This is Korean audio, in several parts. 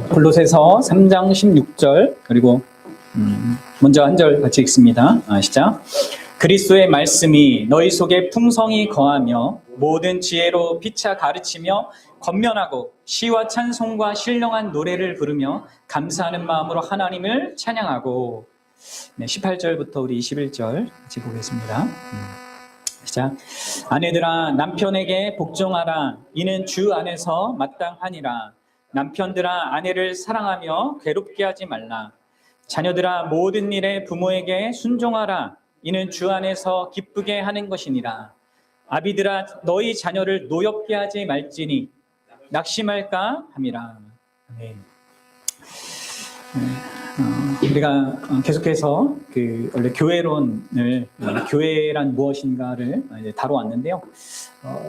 골로새서 3장 16절 그리고 먼저 한 절 같이 읽습니다. 시작. 그리스도의 말씀이 너희 속에 풍성히 거하며 모든 지혜로 피차 가르치며 권면하고 시와 찬송과 신령한 노래를 부르며 감사하는 마음으로 하나님을 찬양하고. 18절부터 우리 21절 같이 보겠습니다. 시작. 아내들아 남편에게 복종하라. 이는 주 안에서 마땅하니라. 남편들아 아내를 사랑하며 괴롭게 하지 말라. 자녀들아 모든 일에 부모에게 순종하라. 이는 주 안에서 기쁘게 하는 것이니라. 아비들아 너희 자녀를 노엽게 하지 말지니 낙심할까 함이라. 네. 우리가 계속해서 원래 교회론을 교회란 무엇인가를 이제 다뤄왔는데요.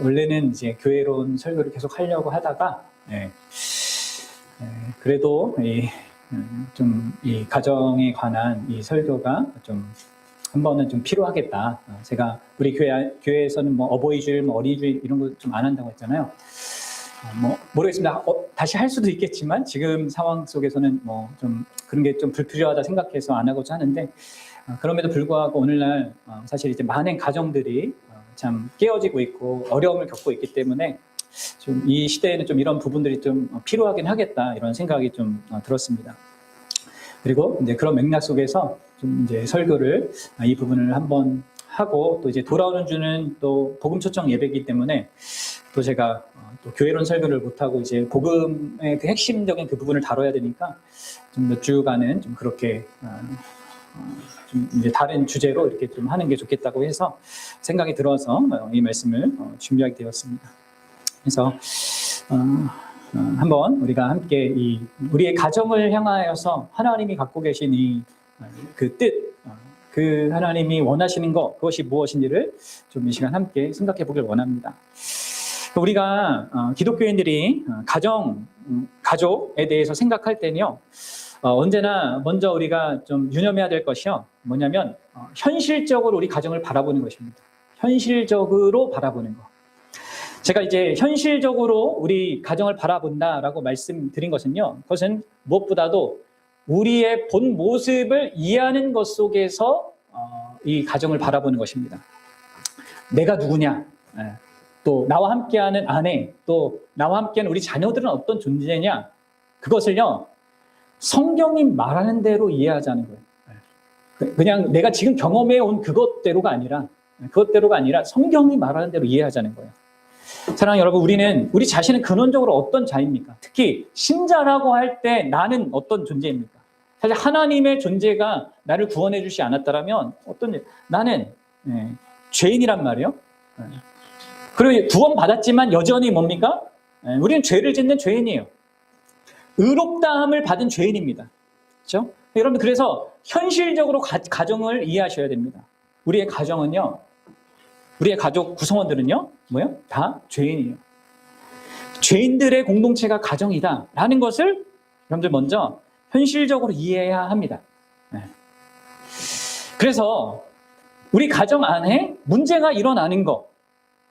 원래는 이제 교회론 설교를 계속 하려고 하다가 그래도 좀 이 가정에 관한 이 설교가 좀 한 번은 좀 필요하겠다. 제가 우리 교회에서는 뭐 어버이주일, 뭐 어린이주일 이런 거 좀 안 한다고 했잖아요. 뭐 모르겠습니다. 다시 할 수도 있겠지만 지금 상황 속에서는 뭐 좀 그런 게 좀 불필요하다 생각해서 안 하고자 하는데, 그럼에도 불구하고 오늘날 사실 이제 많은 가정들이 참 깨어지고 있고 어려움을 겪고 있기 때문에 좀 이 시대에는 좀 이런 부분들이 좀 필요하긴 하겠다 이런 생각이 좀 들었습니다. 그리고 이제 그런 맥락 속에서 좀 이제 설교를 이 부분을 한번 하고, 또 이제 돌아오는 주는 또 복음 초청 예배이기 때문에 또 제가 또 교회론 설교를 못하고 이제 복음의 그 핵심적인 그 부분을 다뤄야 되니까 좀 몇 주간은 좀 그렇게 좀 이제 다른 주제로 이렇게 좀 하는 게 좋겠다고 해서 생각이 들어서 이 말씀을 준비하게 되었습니다. 그래서 한번 우리가 함께 우리의 가정을 향하여서 하나님이 갖고 계신 그 뜻, 그 하나님이 원하시는 것, 그것이 무엇인지를 좀 이 시간 함께 생각해 보길 원합니다. 우리가 기독교인들이 가족에 대해서 생각할 때는요, 언제나 먼저 우리가 좀 유념해야 될 것이요, 뭐냐면 현실적으로 우리 가정을 바라보는 것입니다. 현실적으로 바라보는 것. 제가 이제 현실적으로 우리 가정을 바라본다라고 말씀드린 것은요, 그것은 무엇보다도 우리의 본 모습을 이해하는 것 속에서 이 가정을 바라보는 것입니다. 내가 누구냐, 또 나와 함께하는 아내, 또 나와 함께하는 우리 자녀들은 어떤 존재냐, 그것을요 성경이 말하는 대로 이해하자는 거예요. 그냥 내가 지금 경험해 온 그것대로가 아니라 성경이 말하는 대로 이해하자는 거예요. 사랑하는 여러분, 우리 자신은 근원적으로 어떤 자입니까? 특히 신자라고 할 때 나는 어떤 존재입니까? 사실 하나님의 존재가 나를 구원해 주지 않았다면 나는 죄인이란 말이에요. 그리고 구원받았지만 여전히 뭡니까? 우리는 죄를 짓는 죄인이에요. 의롭다함을 받은 죄인입니다. 그렇죠? 여러분, 그래서 현실적으로 가정을 이해하셔야 됩니다. 우리의 가정은요, 우리의 가족 구성원들은요, 뭐예요? 다 죄인이에요. 죄인들의 공동체가 가정이다라는 것을 여러분들 먼저 현실적으로 이해해야 합니다. 그래서 우리 가정 안에 문제가 일어나는 것,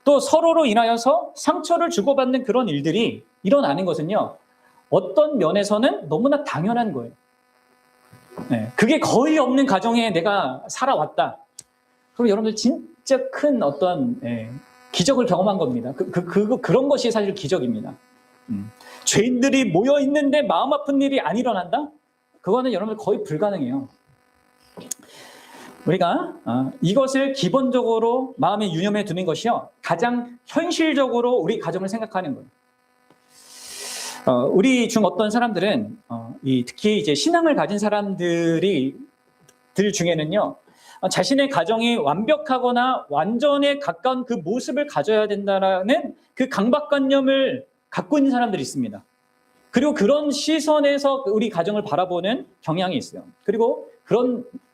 또 서로로 인하여서 상처를 주고받는 그런 일들이 일어나는 것은요, 어떤 면에서는 너무나 당연한 거예요. 그게 거의 없는 가정에 내가 살아왔다. 그럼 여러분들 진짜 큰 어떤 기적을 경험한 겁니다. 그런 것이 사실 기적입니다. 죄인들이 모여 있는데 마음 아픈 일이 안 일어난다? 그거는 여러분들 거의 불가능해요. 우리가 이것을 기본적으로 마음에 유념해 두는 것이요, 가장 현실적으로 우리 가정을 생각하는 거예요. 우리 중 어떤 사람들은 특히 이제 신앙을 가진 사람들 중에는요, 자신의 가정이 완벽하거나 완전에 가까운 그 모습을 가져야 된다라는 그 강박관념을 갖고 있는 사람들이 있습니다. 그리고 그런 시선에서 우리 가정을 바라보는 경향이 있어요. 그리고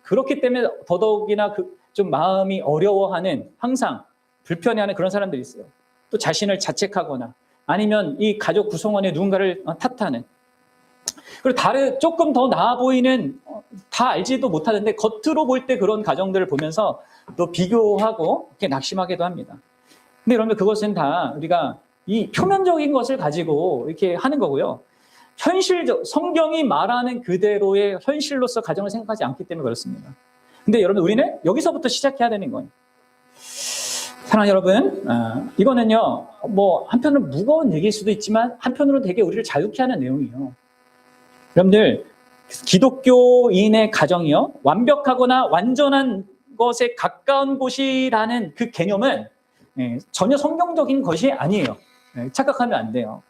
그렇기 때문에 더더욱이나 좀 마음이 어려워하는, 항상 불편해하는 그런 사람들이 있어요. 또 자신을 자책하거나 아니면 이 가족 구성원의 누군가를 탓하는, 그리고 조금 더 나아 보이는, 다 알지도 못하는데 겉으로 볼 때 그런 가정들을 보면서 또 비교하고 이렇게 낙심하기도 합니다. 근데 여러분, 그것은 다 우리가 이 표면적인 것을 가지고 이렇게 하는 거고요. 현실적, 성경이 말하는 그대로의 현실로서 가정을 생각하지 않기 때문에 그렇습니다. 근데 여러분, 우리는 여기서부터 시작해야 되는 거예요. 사랑하는 여러분, 이거는요, 뭐 한편으로는 무거운 얘기일 수도 있지만 한편으로는 되게 우리를 자유케 하는 내용이에요. 여러분들, 기독교인의 가정이요, 완벽하거나 완전한 것에 가까운 곳이라는 그 개념은 전혀 성경적인 것이 아니에요. 착각하면 안 돼요.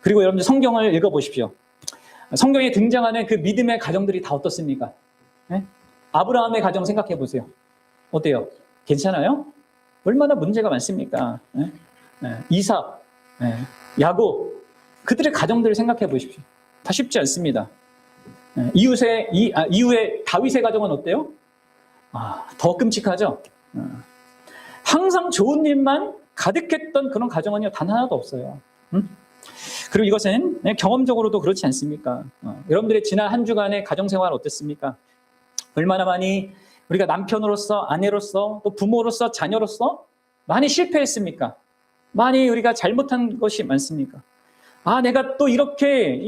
그리고 여러분들 성경을 읽어보십시오. 성경에 등장하는 그 믿음의 가정들이 다 어떻습니까? 아브라함의 가정 생각해 보세요. 어때요? 괜찮아요? 얼마나 문제가 많습니까? 이삭, 야곱, 그들의 가정들을 생각해 보십시오. 다 쉽지 않습니다. 이후에 다윗의 가정은 어때요? 더 끔찍하죠? 항상 좋은 일만 가득했던 그런 가정은요, 단 하나도 없어요. 그리고 이것은 경험적으로도 그렇지 않습니까? 여러분들의 지난 한 주간의 가정생활 어땠습니까? 얼마나 많이 우리가 남편으로서, 아내로서, 또 부모로서, 자녀로서 많이 실패했습니까? 많이 우리가 잘못한 것이 많습니까? 내가 또 이렇게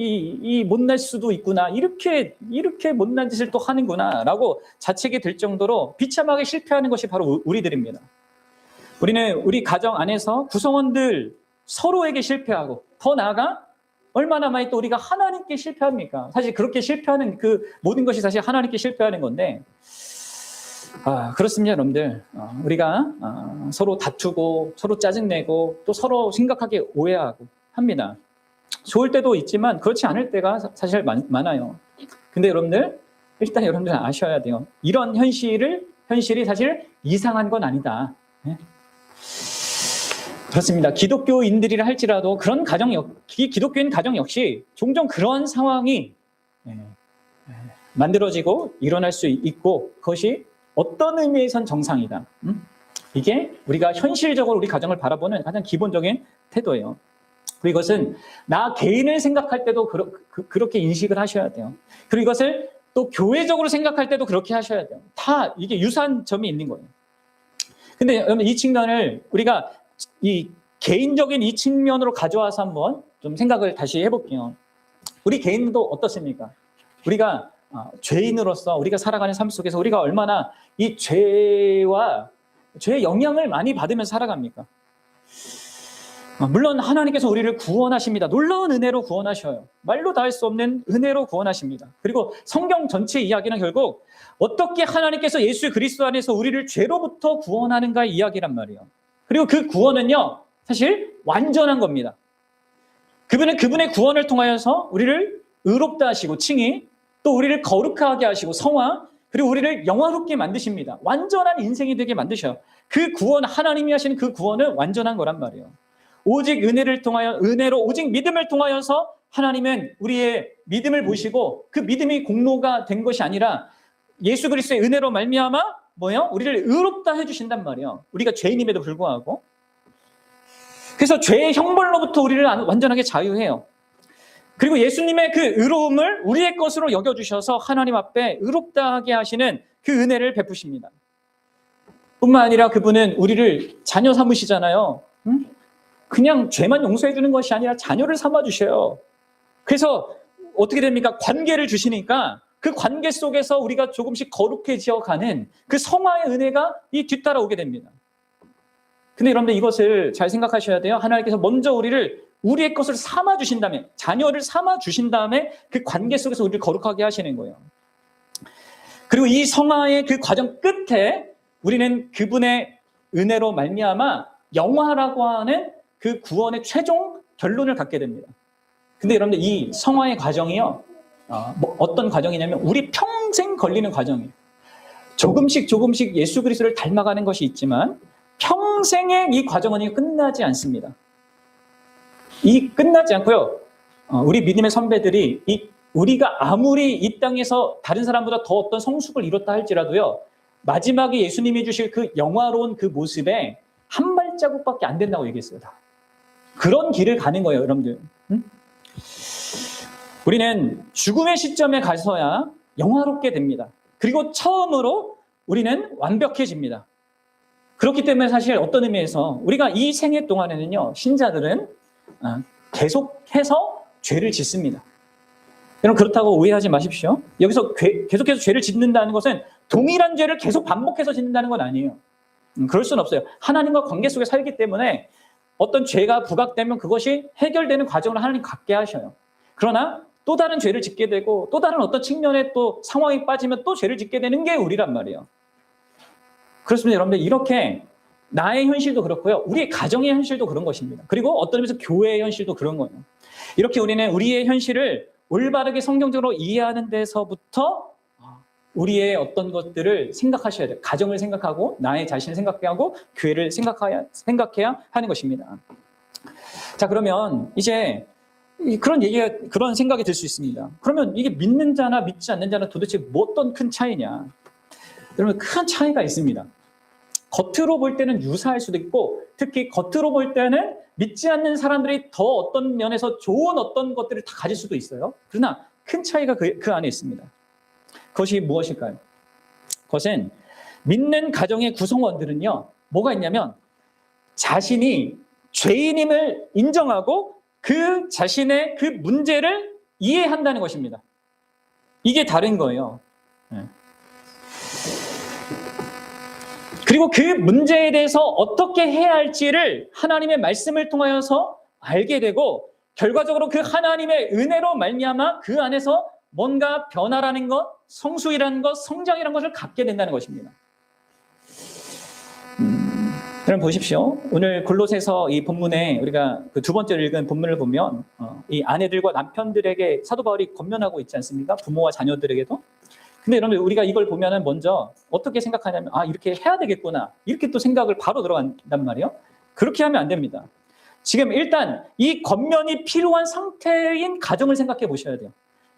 못날 수도 있구나. 이렇게 못난 짓을 또 하는구나. 라고 자책이 들 정도로 비참하게 실패하는 것이 바로 우리들입니다. 우리는 우리 가정 안에서 구성원들 서로에게 실패하고, 더 나아가 얼마나 많이 또 우리가 하나님께 실패합니까? 사실 그렇게 실패하는 그 모든 것이 사실 하나님께 실패하는 건데, 그렇습니다, 여러분들. 우리가 서로 다투고, 서로 짜증내고, 또 서로 심각하게 오해하고 합니다. 좋을 때도 있지만 그렇지 않을 때가 사실 많아요. 근데 여러분들, 일단 여러분들 아셔야 돼요. 이런 현실이 사실 이상한 건 아니다. 그렇습니다. 기독교인들이라 할지라도 그런 기독교인 가정 역시 종종 그런 상황이 만들어지고 일어날 수 있고, 그것이 어떤 의미에선 정상이다. 이게 우리가 현실적으로 우리 가정을 바라보는 가장 기본적인 태도예요. 그리고 이것은 나 개인을 생각할 때도 그렇게 인식을 하셔야 돼요. 그리고 이것을 또 교회적으로 생각할 때도 그렇게 하셔야 돼요. 다 이게 유사한 점이 있는 거예요. 근데 여러분, 이 측면을 우리가 이 개인적인 이 측면으로 가져와서 한번 좀 생각을 다시 해볼게요. 우리 개인도 어떻습니까? 우리가 죄인으로서 우리가 살아가는 삶 속에서 우리가 얼마나 이 죄의 영향을 많이 받으면서 살아갑니까? 물론 하나님께서 우리를 구원하십니다. 놀라운 은혜로 구원하셔요. 말로 다 할 수 없는 은혜로 구원하십니다. 그리고 성경 전체 이야기는 결국 어떻게 하나님께서 예수 그리스도 안에서 우리를 죄로부터 구원하는가의 이야기란 말이에요. 그리고 그 구원은요, 사실 완전한 겁니다. 그분은 그분의 구원을 통하여서 우리를 의롭다 하시고 칭의, 또 우리를 거룩하게 하시고 성화, 그리고 우리를 영화롭게 만드십니다. 완전한 인생이 되게 만드셔요. 그 구원, 하나님이 하시는 그 구원은 완전한 거란 말이에요. 오직 은혜로 오직 믿음을 통하여서 하나님은 우리의 믿음을 보시고, 그 믿음이 공로가 된 것이 아니라 예수 그리스도의 은혜로 말미암아 우리를 의롭다 해주신단 말이에요. 우리가 죄인임에도 불구하고. 그래서 죄의 형벌로부터 우리를 완전하게 자유해요. 그리고 예수님의 그 의로움을 우리의 것으로 여겨주셔서 하나님 앞에 의롭다 하게 하시는 그 은혜를 베푸십니다. 뿐만 아니라 그분은 우리를 자녀 삼으시잖아요. 그냥 죄만 용서해 주는 것이 아니라 자녀를 삼아 주셔요. 그래서 어떻게 됩니까? 관계를 주시니까 그 관계 속에서 우리가 조금씩 거룩해져 가는 그 성화의 은혜가 뒤따라오게 됩니다. 근데 여러분들, 이것을 잘 생각하셔야 돼요. 하나님께서 먼저 우리의 것을 삼아 주신 다음에, 자녀를 삼아 주신 다음에 그 관계 속에서 우리를 거룩하게 하시는 거예요. 그리고 이 성화의 그 과정 끝에 우리는 그분의 은혜로 말미암아 영화라고 하는 그 구원의 최종 결론을 갖게 됩니다. 근데 여러분들, 이 성화의 과정이요, 어떤 과정이냐면 우리 평생 걸리는 과정이에요. 조금씩 예수 그리스도를 닮아가는 것이 있지만 평생의 이 과정은 끝나지 않습니다. 끝나지 않고요, 우리 믿음의 선배들이 우리가 아무리 이 땅에서 다른 사람보다 더 어떤 성숙을 이뤘다 할지라도요, 마지막에 예수님이 주실 그 영화로운 그 모습에 한 발자국밖에 안 된다고 얘기했어요. 다. 그런 길을 가는 거예요, 여러분들. 우리는 죽음의 시점에 가서야 영화롭게 됩니다. 그리고 처음으로 우리는 완벽해집니다. 그렇기 때문에 사실 어떤 의미에서 우리가 이 생애 동안에는요, 신자들은 계속해서 죄를 짓습니다. 여러분 그렇다고 오해하지 마십시오. 여기서 계속해서 죄를 짓는다는 것은 동일한 죄를 계속 반복해서 짓는다는 건 아니에요. 그럴 수는 없어요. 하나님과 관계 속에 살기 때문에 어떤 죄가 부각되면 그것이 해결되는 과정을 하나님 갖게 하셔요. 그러나 또 다른 죄를 짓게 되고 또 다른 어떤 측면에 또 상황이 빠지면 또 죄를 짓게 되는 게 우리란 말이에요. 그렇습니다. 여러분들 이렇게 나의 현실도 그렇고요. 우리의 가정의 현실도 그런 것입니다. 그리고 어떤 의미에서 교회의 현실도 그런 거예요. 이렇게 우리는 우리의 현실을 올바르게 성경적으로 이해하는 데서부터 우리의 어떤 것들을 생각하셔야 돼요. 가정을 생각하고 나의 자신을 생각해야 하고 교회를 생각해야 하는 것입니다. 자, 그러면 이제 그런 생각이 들 수 있습니다. 그러면 이게 믿는 자나 믿지 않는 자나 도대체 어떤 큰 차이냐? 여러분 큰 차이가 있습니다. 겉으로 볼 때는 유사할 수도 있고 특히 겉으로 볼 때는 믿지 않는 사람들이 더 어떤 면에서 좋은 어떤 것들을 다 가질 수도 있어요. 그러나 큰 차이가 그 안에 있습니다. 그것이 무엇일까요? 그것은 믿는 가정의 구성원들은요. 뭐가 있냐면 자신이 죄인임을 인정하고 그 자신의 그 문제를 이해한다는 것입니다. 이게 다른 거예요. 그리고 그 문제에 대해서 어떻게 해야 할지를 하나님의 말씀을 통하여서 알게 되고 결과적으로 그 하나님의 은혜로 말미암아 그 안에서 뭔가 변화라는 것, 성숙이라는 것, 성장이라는 것을 갖게 된다는 것입니다. 여러분 보십시오. 오늘 골로새서 이 본문에 우리가 그 두 번째로 읽은 본문을 보면 이 아내들과 남편들에게 사도 바울이 권면하고 있지 않습니까? 부모와 자녀들에게도. 근데 여러분 우리가 이걸 보면은 먼저 어떻게 생각하냐면 이렇게 해야 되겠구나. 이렇게 또 생각을 바로 들어간단 말이에요. 그렇게 하면 안 됩니다. 지금 일단 이 권면이 필요한 상태인 가정을 생각해 보셔야 돼요.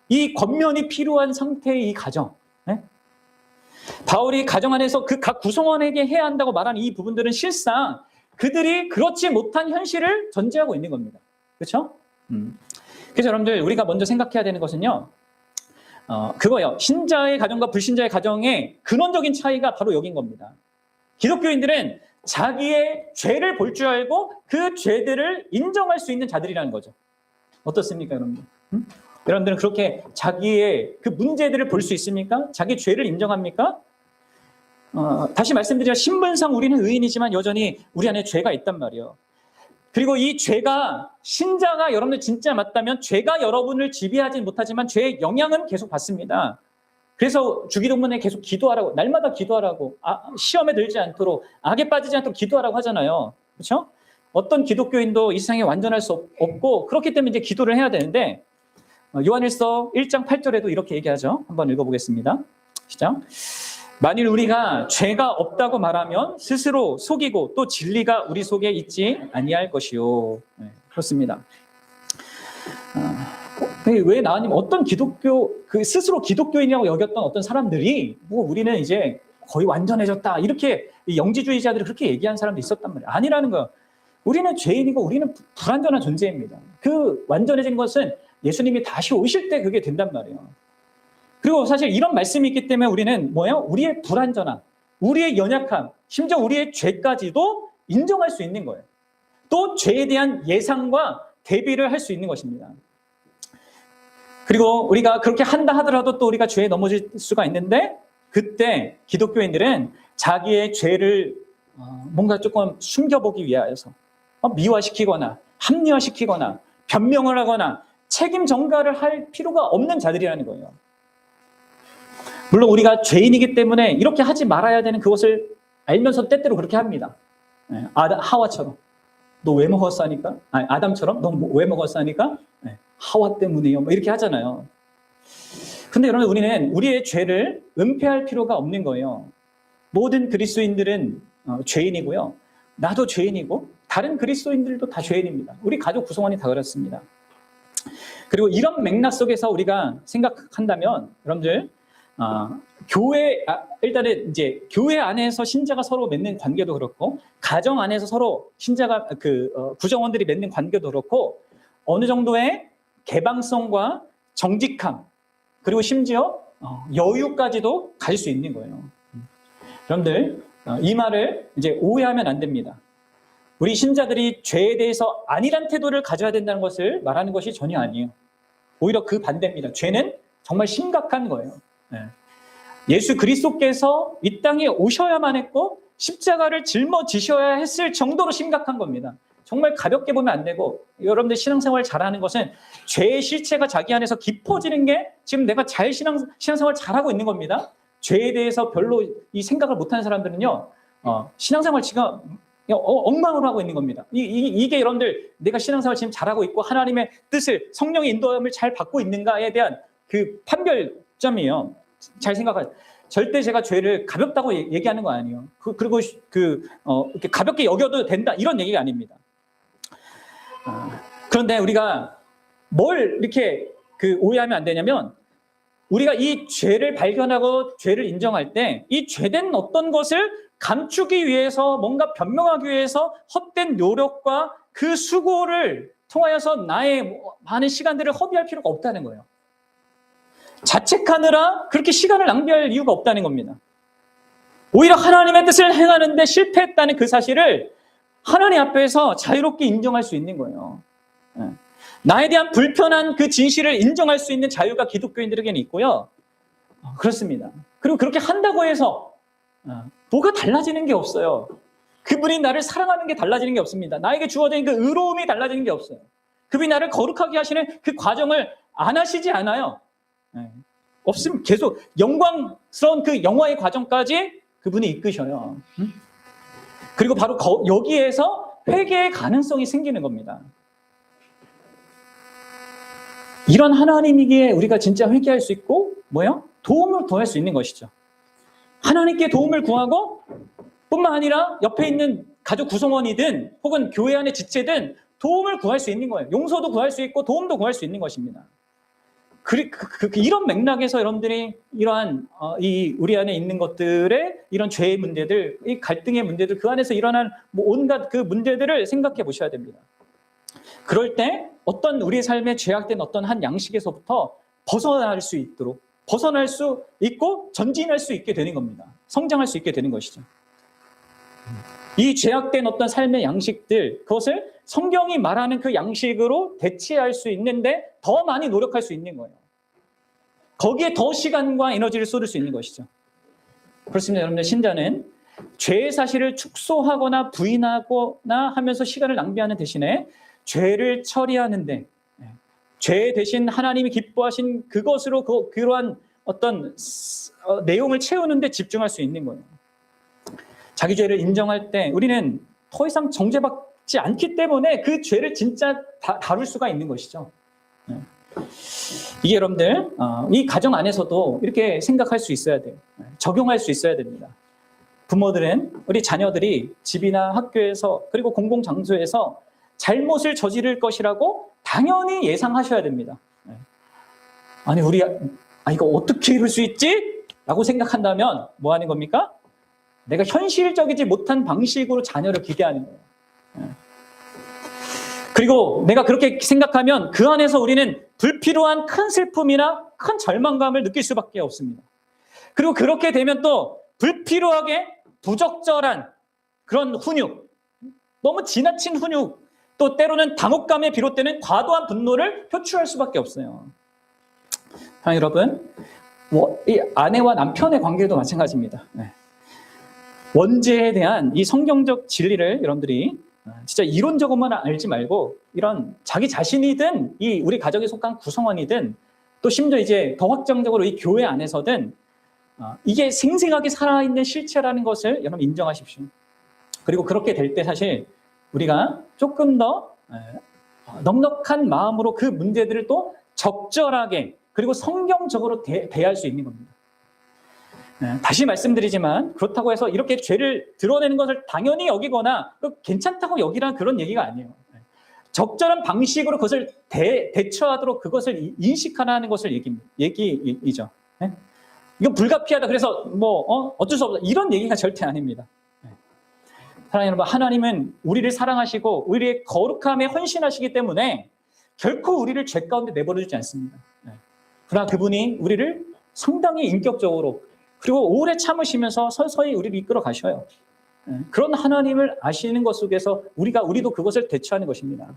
이 권면이 필요한 상태의 이 가정. 네? 바울이 가정 안에서 그 각 구성원에게 해야 한다고 말하는 이 부분들은 실상 그들이 그렇지 못한 현실을 전제하고 있는 겁니다. 그렇죠? 그래서 여러분들 우리가 먼저 생각해야 되는 것은요. 그거예요. 신자의 가정과 불신자의 가정의 근원적인 차이가 바로 여긴 겁니다. 기독교인들은 자기의 죄를 볼 줄 알고 그 죄들을 인정할 수 있는 자들이라는 거죠. 어떻습니까, 여러분들? 여러분들은 그렇게 자기의 그 문제들을 볼 수 있습니까? 자기 죄를 인정합니까? 다시 말씀드리면 신분상 우리는 의인이지만 여전히 우리 안에 죄가 있단 말이에요. 그리고 이 죄가 신자가 여러분들 진짜 맞다면 죄가 여러분을 지배하지 못하지만 죄의 영향은 계속 받습니다. 그래서 주기도문에 계속 기도하라고 날마다 기도하라고 시험에 들지 않도록 악에 빠지지 않도록 기도하라고 하잖아요. 그렇죠? 어떤 기독교인도 이 세상에 완전할 수 없고 그렇기 때문에 이제 기도를 해야 되는데 요한일서 1장 8절에도 이렇게 얘기하죠. 한번 읽어보겠습니다. 시작. 만일 우리가 죄가 없다고 말하면 스스로 속이고 또 진리가 우리 속에 있지 아니할 것이요. 네, 그렇습니다. 왜 나님 어떤 스스로 기독교인이라고 여겼던 어떤 사람들이 우리는 이제 거의 완전해졌다 이렇게 영지주의자들이 그렇게 얘기한 사람도 있었단 말이에요. 아니라는 거예요. 우리는 죄인이고 우리는 불완전한 존재입니다. 그 완전해진 것은 예수님이 다시 오실 때 그게 된단 말이에요. 그리고 사실 이런 말씀이 있기 때문에 우리는 우리의 불완전함, 우리의 연약함, 심지어 우리의 죄까지도 인정할 수 있는 거예요. 또 죄에 대한 예상과 대비를 할 수 있는 것입니다. 그리고 우리가 그렇게 한다 하더라도 또 우리가 죄에 넘어질 수가 있는데 그때 기독교인들은 자기의 죄를 뭔가 조금 숨겨보기 위하여서 미화시키거나 합리화시키거나 변명을 하거나 책임 전가를 할 필요가 없는 자들이라는 거예요. 물론 우리가 죄인이기 때문에 이렇게 하지 말아야 되는 그것을 알면서 때때로 그렇게 합니다. 하와처럼. 너 왜 먹었어 하니까? 아담처럼 너 왜 먹었어 하니까? 하와 때문이에요. 이렇게 하잖아요. 근데 여러분 우리는 우리의 죄를 은폐할 필요가 없는 거예요. 모든 그리스도인들은 죄인이고요. 나도 죄인이고 다른 그리스도인들도 다 죄인입니다. 우리 가족 구성원이 다 그렇습니다. 그리고 이런 맥락 속에서 우리가 생각한다면 여러분들 일단은 이제 교회 안에서 신자가 서로 맺는 관계도 그렇고 가정 안에서 서로 신자가 구성원들이 맺는 관계도 그렇고 어느 정도의 개방성과 정직함 그리고 심지어 여유까지도 가질 수 있는 거예요. 여러분들 이 말을 이제 오해하면 안 됩니다. 우리 신자들이 죄에 대해서 안일한 태도를 가져야 된다는 것을 말하는 것이 전혀 아니에요. 오히려 그 반대입니다. 죄는 정말 심각한 거예요. 예수 그리스도께서 이 땅에 오셔야만 했고 십자가를 짊어지셔야 했을 정도로 심각한 겁니다. 정말 가볍게 보면 안 되고, 여러분들 신앙생활 잘하는 것은 죄의 실체가 자기 안에서 깊어지는 게 지금 내가 잘 신앙생활 잘하고 있는 겁니다. 죄에 대해서 별로 이 생각을 못하는 사람들은요, 신앙생활 지금 엉망으로 하고 있는 겁니다. 이게 여러분들 내가 신앙생활 지금 잘하고 있고 하나님의 뜻을, 성령의 인도함을 잘 받고 있는가에 대한 그 판별점이에요. 잘 생각하세요. 절대 제가 죄를 가볍다고 얘기하는 거 아니에요. 그리고 이렇게 가볍게 여겨도 된다, 이런 얘기가 아닙니다. 그런데 우리가 뭘 이렇게 오해하면 안 되냐면, 우리가 이 죄를 발견하고 죄를 인정할 때 이 죄된 어떤 것을 감추기 위해서, 뭔가 변명하기 위해서 헛된 노력과 그 수고를 통하여서 나의 많은 시간들을 허비할 필요가 없다는 거예요. 자책하느라 그렇게 시간을 낭비할 이유가 없다는 겁니다. 오히려 하나님의 뜻을 행하는데 실패했다는 그 사실을 하나님 앞에서 자유롭게 인정할 수 있는 거예요. 나에 대한 불편한 그 진실을 인정할 수 있는 자유가 기독교인들에게는 있고요. 그렇습니다. 그리고 그렇게 한다고 해서 뭐가 달라지는 게 없어요. 그분이 나를 사랑하는 게 달라지는 게 없습니다. 나에게 주어진 그 의로움이 달라지는 게 없어요. 그분이 나를 거룩하게 하시는 그 과정을 안 하시지 않아요. 없으면 계속 영광스러운 그 영화의 과정까지 그분이 이끄셔요. 그리고 바로 여기에서 회개의 가능성이 생기는 겁니다. 이런 하나님이기에 우리가 진짜 회개할 수 있고, 도움을 구할 수 있는 것이죠. 하나님께 도움을 구하고 뿐만 아니라 옆에 있는 가족 구성원이든 혹은 교회 안의 지체든 도움을 구할 수 있는 거예요. 용서도 구할 수 있고 도움도 구할 수 있는 것입니다. 이런 맥락에서 여러분들이 이러한 우리 안에 있는 것들의 이런 죄의 문제들, 이 갈등의 문제들, 그 안에서 일어난 온갖 그 문제들을 생각해 보셔야 됩니다. 그럴 때 어떤 우리의 삶에 죄악된 어떤 한 양식에서부터 벗어날 수 있고 전진할 수 있게 되는 겁니다. 성장할 수 있게 되는 것이죠. 이 죄악된 어떤 삶의 양식들, 그것을 성경이 말하는 그 양식으로 대체할 수 있는데 더 많이 노력할 수 있는 거예요. 거기에 더 시간과 에너지를 쏟을 수 있는 것이죠. 그렇습니다. 여러분들, 신자는 죄의 사실을 축소하거나 부인하거나 하면서 시간을 낭비하는 대신에 죄를 처리하는데, 죄 대신 하나님이 기뻐하신 그것으로 그러한 어떤 내용을 채우는 데 집중할 수 있는 거예요. 자기 죄를 인정할 때 우리는 더 이상 정죄받지 않기 때문에 그 죄를 진짜 다룰 수가 있는 것이죠. 이게 여러분들, 이 가정 안에서도 이렇게 생각할 수 있어야 돼요. 적용할 수 있어야 됩니다. 부모들은 우리 자녀들이 집이나 학교에서 그리고 공공장소에서 잘못을 저지를 것이라고 당연히 예상하셔야 됩니다. 아니, 이거 어떻게 이럴 수 있지? 라고 생각한다면 뭐 하는 겁니까? 내가 현실적이지 못한 방식으로 자녀를 기대하는 거예요. 그리고 내가 그렇게 생각하면 그 안에서 우리는 불필요한 큰 슬픔이나 큰 절망감을 느낄 수밖에 없습니다. 그리고 그렇게 되면 또 불필요하게 부적절한 그런 훈육, 너무 지나친 훈육, 또 때로는 당혹감에 비롯되는 과도한 분노를 표출할 수밖에 없어요. 여러분, 이 아내와 남편의 관계도 마찬가지입니다. 원죄에 대한 이 성경적 진리를 여러분들이 진짜 이론적으로만 알지 말고, 이런 자기 자신이든 우리 가정에 속한 구성원이든 또 심지어 이제 더 확정적으로 이 교회 안에서든 이게 생생하게 살아있는 실체라는 것을 여러분 인정하십시오. 그리고 그렇게 될 때 사실 우리가 조금 더 넉넉한 마음으로 그 문제들을 또 적절하게 그리고 성경적으로 대할 수 있는 겁니다. 다시 말씀드리지만 그렇다고 해서 이렇게 죄를 드러내는 것을 당연히 여기거나 괜찮다고 여기라는 그런 얘기가 아니에요. 적절한 방식으로 그것을 대처하도록 그것을 인식하라는 것을 얘기이죠. 이건 불가피하다, 그래서 어쩔 수 없다, 이런 얘기가 절대 아닙니다. 사랑하는 여러분, 하나님은 우리를 사랑하시고 우리의 거룩함에 헌신하시기 때문에 결코 우리를 죄 가운데 내버려두지 않습니다. 그러나 그분이 우리를 상당히 인격적으로 그리고 오래 참으시면서 서서히 우리를 이끌어 가셔요. 그런 하나님을 아시는 것 속에서 우리도 그것을 대처하는 것입니다.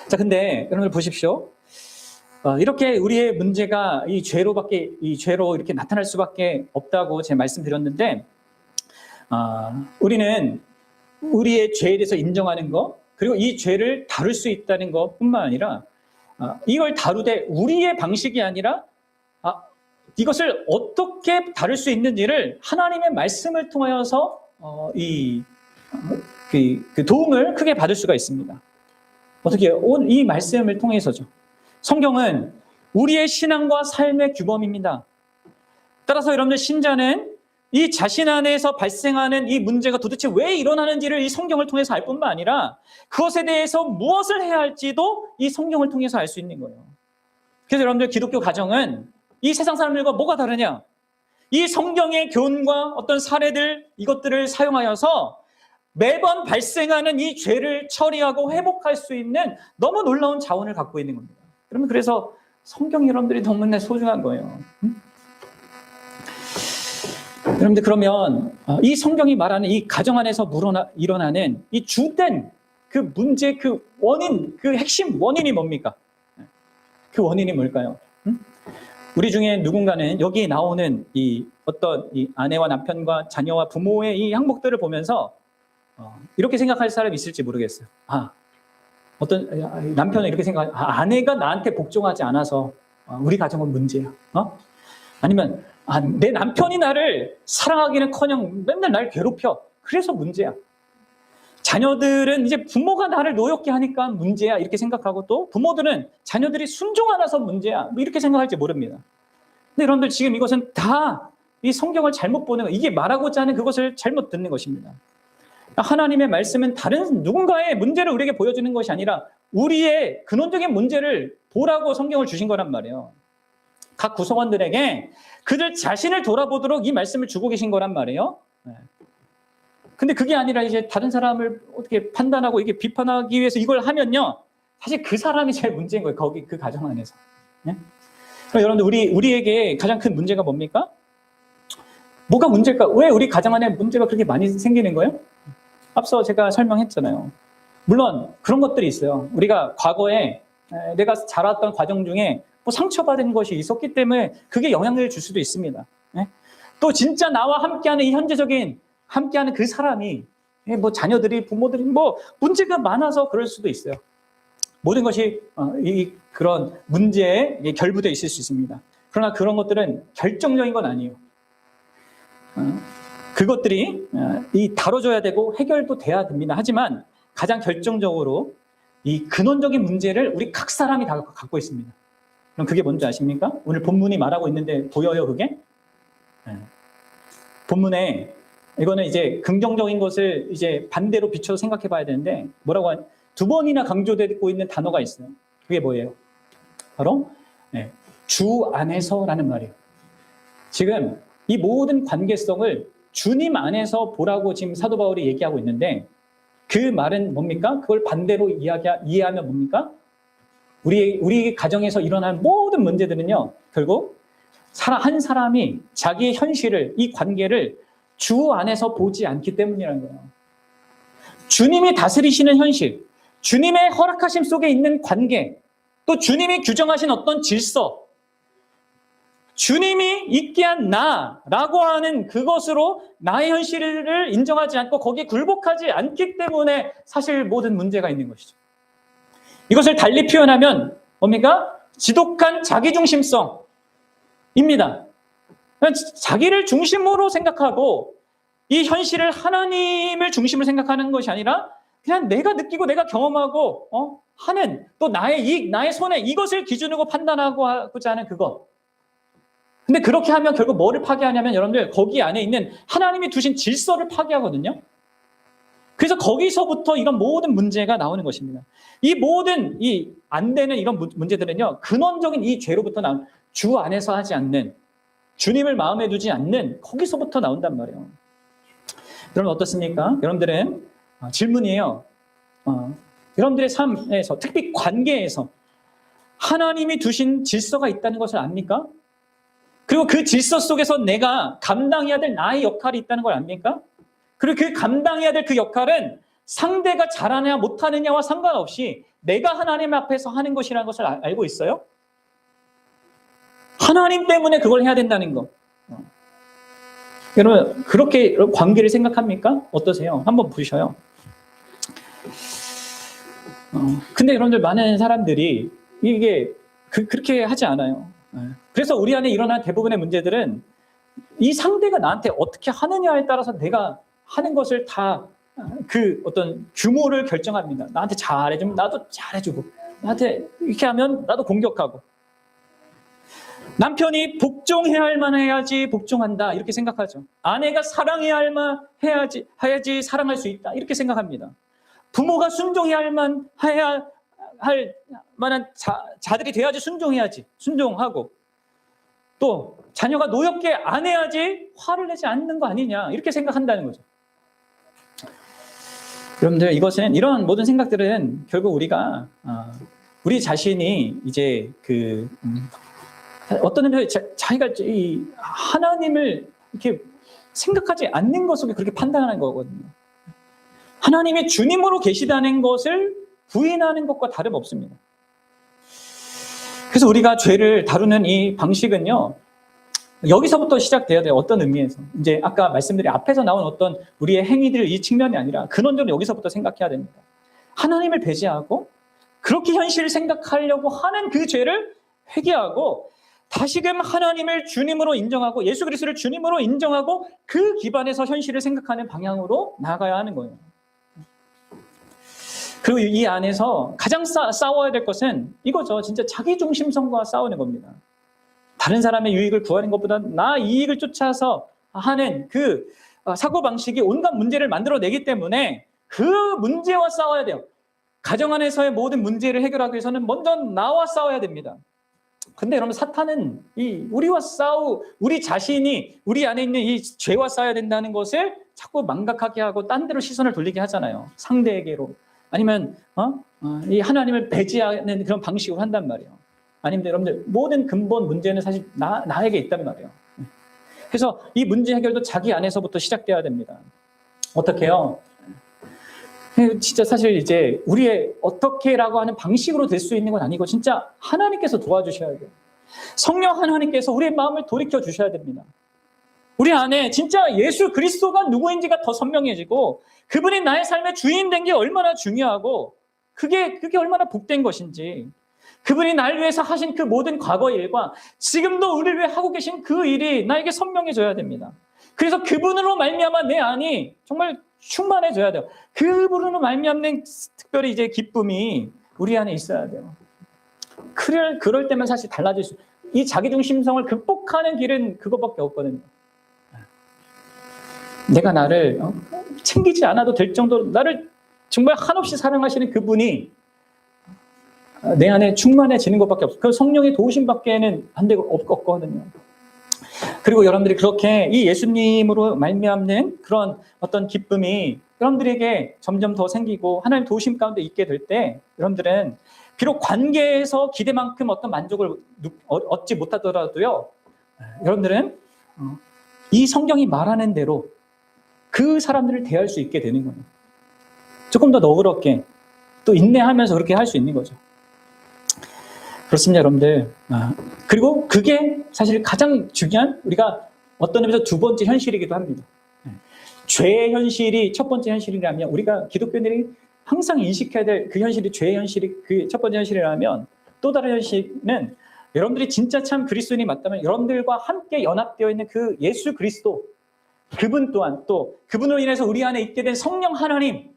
자, 근데 여러분들 보십시오. 이렇게 우리의 문제가 이 죄로 이렇게 나타날 수밖에 없다고 제가 말씀드렸는데, 우리는 우리의 죄에 대해서 인정하는 것, 그리고 이 죄를 다룰 수 있다는 것뿐만 아니라, 이걸 다루되 우리의 방식이 아니라, 이것을 어떻게 다룰 수 있는지를 하나님의 말씀을 통하여서 그 도움을 크게 받을 수가 있습니다. 어떻게 해요? 이 말씀을 통해서죠. 성경은 우리의 신앙과 삶의 규범입니다. 따라서 여러분들 신자는 이 자신 안에서 발생하는 이 문제가 도대체 왜 일어나는지를 이 성경을 통해서 알 뿐만 아니라 그것에 대해서 무엇을 해야 할지도 이 성경을 통해서 알 수 있는 거예요. 그래서 여러분들 기독교 가정은 이 세상 사람들과 뭐가 다르냐? 이 성경의 교훈과 어떤 사례들, 이것들을 사용하여서 매번 발생하는 이 죄를 처리하고 회복할 수 있는 너무 놀라운 자원을 갖고 있는 겁니다. 그러면 그래서 성경이 여러분들이 너무나 소중한 거예요. 여러분들 그러면 이 성경이 말하는 이 가정 안에서 일어나는 이 주된 그 문제, 그 원인, 그 핵심 원인이 뭡니까? 그 원인이 뭘까요? 우리 중에 누군가는 여기에 나오는 이 아내와 남편과 자녀와 부모의 이 항목들을 보면서 이렇게 생각할 사람이 있을지 모르겠어요. 어떤 남편은 이렇게 아내가 나한테 복종하지 않아서 우리 가정은 문제야. 아니면 내 남편이 나를 사랑하기는커녕 맨날 날 괴롭혀. 그래서 문제야. 자녀들은 이제 부모가 나를 노엽게 하니까 문제야 이렇게 생각하고, 또 부모들은 자녀들이 순종 안 해서 문제야 이렇게 생각할지 모릅니다. 근데 여러분들 지금 이것은 다 이 성경을 잘못 보는 거, 이게 말하고자 하는 그것을 잘못 듣는 것입니다. 하나님의 말씀은 다른 누군가의 문제를 우리에게 보여주는 것이 아니라 우리의 근원적인 문제를 보라고 성경을 주신 거란 말이에요. 각 구성원들에게 그들 자신을 돌아보도록 이 말씀을 주고 계신 거란 말이에요. 근데 그게 아니라 이제 다른 사람을 어떻게 판단하고 이게 비판하기 위해서 이걸 하면요, 사실 그 사람이 제일 문제인 거예요. 거기 그 가정 안에서. 그럼 여러분들 우리에게 가장 큰 문제가 뭡니까? 뭐가 문제일까? 왜 우리 가정 안에 문제가 그렇게 많이 생기는 거예요? 앞서 제가 설명했잖아요. 물론 그런 것들이 있어요. 우리가 과거에 내가 자랐던 과정 중에 뭐 상처받은 것이 있었기 때문에 그게 영향을 줄 수도 있습니다. 또 진짜 나와 함께하는 이 현재적인 함께하는 그 사람이 뭐 자녀들이 부모들이 뭐 문제가 많아서 그럴 수도 있어요. 모든 것이 그런 문제에 결부되어 있을 수 있습니다. 그러나 그런 것들은 결정적인 건 아니에요. 그것들이 다뤄줘야 되고 해결도 돼야 됩니다. 하지만 가장 결정적으로 이 근원적인 문제를 우리 각 사람이 다 갖고 있습니다. 그럼 그게 뭔지 아십니까? 오늘 본문이 말하고 있는데 보여요, 그게? 본문에 이거는 이제 긍정적인 것을 이제 반대로 비춰서 생각해 봐야 되는데, 두 번이나 강조되고 있는 단어가 있어요. 그게 뭐예요? 바로 주 안에서라는 말이에요. 지금 이 모든 관계성을 주님 안에서 보라고 지금 사도 바울이 얘기하고 있는데, 그 말은 뭡니까? 그걸 반대로 이해하면 뭡니까? 우리 가정에서 일어나는 모든 문제들은요, 결국 한 사람이 자기의 현실을, 이 관계를 주 안에서 보지 않기 때문이라는 거예요. 주님이 다스리시는 현실, 주님의 허락하심 속에 있는 관계, 또 주님이 규정하신 어떤 질서, 주님이 있게 한 나라고 하는 그것으로 나의 현실을 인정하지 않고 거기에 굴복하지 않기 때문에 사실 모든 문제가 있는 것이죠. 이것을 달리 표현하면 뭡니까? 지독한 자기중심성입니다. 자기를 중심으로 생각하고 이 현실을 하나님을 중심으로 생각하는 것이 아니라 그냥 내가 느끼고 내가 경험하고 하는, 또 나의 이익, 나의 손해, 이것을 기준으로 판단하고자 하는 그것. 근데 그렇게 하면 결국 뭐를 파괴하냐면 여러분들 거기 안에 있는 하나님이 두신 질서를 파괴하거든요. 그래서 거기서부터 이런 모든 문제가 나오는 것입니다. 이 모든 안 되는 이런 문제들은요, 근원적인 이 죄로부터 나온, 주 안에서 하지 않는, 주님을 마음에 두지 않는 거기서부터 나온단 말이에요. 여러분 어떻습니까? 여러분들은 질문이에요. 여러분들의 삶에서, 특히 관계에서 하나님이 두신 질서가 있다는 것을 압니까? 그리고 그 질서 속에서 내가 감당해야 될 나의 역할이 있다는 걸 압니까? 그리고 그 감당해야 될 그 역할은 상대가 잘하느냐 못하느냐와 상관없이 내가 하나님 앞에서 하는 것이라는 것을 알고 있어요? 하나님 때문에 그걸 해야 된다는 거. 여러분 그렇게 관계를 생각합니까? 어떠세요? 한번 보셔요. 근데 여러분들 많은 사람들이 이게 그렇게 하지 않아요. 그래서 우리 안에 일어난 대부분의 문제들은 이 상대가 나한테 어떻게 하느냐에 따라서 내가 하는 것을 다 그 어떤 규모를 결정합니다. 나한테 잘해주면 나도 잘해주고, 나한테 이렇게 하면 나도 공격하고, 남편이 복종해야 할 만 해야지 복종한다 이렇게 생각하죠. 아내가 사랑해야 할 만 해야지 사랑할 수 있다 이렇게 생각합니다. 부모가 순종해야 할 만한 자들이 돼야지 순종하고, 또 자녀가 노엽게 안 해야지 화를 내지 않는 거 아니냐 이렇게 생각한다는 거죠. 여러분들 이런 모든 생각들은 결국 우리가 우리 자신이 이제 어떤 의미에서 자기가 이 하나님을 이렇게 생각하지 않는 것 속에 그렇게 판단하는 거거든요. 하나님이 주님으로 계시다는 것을 부인하는 것과 다름없습니다. 그래서 우리가 죄를 다루는 이 방식은요, 여기서부터 시작돼야 돼요. 어떤 의미에서. 이제 아까 말씀드린 앞에서 나온 어떤 우리의 행위들 이 측면이 아니라 근원적으로 여기서부터 생각해야 됩니다. 하나님을 배제하고 그렇게 현실을 생각하려고 하는 그 죄를 회개하고 다시금 하나님을 주님으로 인정하고 예수 그리스도를 주님으로 인정하고 그 기반에서 현실을 생각하는 방향으로 나아가야 하는 거예요. 그리고 이 안에서 가장 싸워야 될 것은 이거죠. 진짜 자기중심성과 싸우는 겁니다. 다른 사람의 유익을 구하는 것보다 나 이익을 쫓아서 하는 그 사고방식이 온갖 문제를 만들어내기 때문에 그 문제와 싸워야 돼요. 가정 안에서의 모든 문제를 해결하기 위해서는 먼저 나와 싸워야 됩니다. 근데 여러분 사탄은 우리 자신이 우리 안에 있는 이 죄와 싸워야 된다는 것을 자꾸 망각하게 하고 딴 데로 시선을 돌리게 하잖아요. 상대에게로. 아니면 이 하나님을 배제하는 그런 방식으로 한단 말이에요. 아니면 여러분들 모든 근본 문제는 사실 나에게 있단 말이에요. 그래서 이 문제 해결도 자기 안에서부터 시작돼야 됩니다. 어떻게요? 진짜 사실 이제 우리의 어떻게라고 하는 방식으로 될 수 있는 건 아니고 진짜 하나님께서 도와주셔야 돼요. 성령 하나님께서 우리의 마음을 돌이켜 주셔야 됩니다. 우리 안에 진짜 예수 그리스도가 누구인지가 더 선명해지고 그분이 나의 삶의 주인 된 게 얼마나 중요하고 그게 얼마나 복된 것인지, 그분이 나를 위해서 하신 그 모든 과거 일과 지금도 우리를 위해 하고 계신 그 일이 나에게 선명해져야 됩니다. 그래서 그분으로 말미암아 내 안이 정말 충만해져야 돼요. 그분으로 말미암는 특별히 이제 기쁨이 우리 안에 있어야 돼요. 그럴 때만 사실 달라질 수. 이 자기중심성을 극복하는 길은 그것밖에 없거든요. 내가 나를 챙기지 않아도 될 정도로 나를 정말 한없이 사랑하시는 그분이 내 안에 충만해지는 것밖에 없어요. 그 성령의 도우심밖에는 안 되고 없거든요. 그리고 여러분들이 그렇게 이 예수님으로 말미암는 그런 어떤 기쁨이 여러분들에게 점점 더 생기고 하나님 도우심 가운데 있게 될 때 여러분들은 비록 관계에서 기대만큼 어떤 만족을 얻지 못하더라도요, 여러분들은 이 성경이 말하는 대로 그 사람들을 대할 수 있게 되는 거예요. 조금 더 너그럽게 또 인내하면서 그렇게 할 수 있는 거죠. 그렇습니다, 여러분들. 그리고 그게 사실 가장 중요한 우리가 어떤 의미에서 두 번째 현실이기도 합니다. 죄의 현실이 첫 번째 현실이라면 우리가 기독교인들이 항상 인식해야 될 그 현실이 죄의 현실이 그 첫 번째 현실이라면 또 다른 현실은 여러분들이 진짜 참 그리스도인이 맞다면 여러분들과 함께 연합되어 있는 그 예수 그리스도 그분 또한 또 그분으로 인해서 우리 안에 있게 된 성령 하나님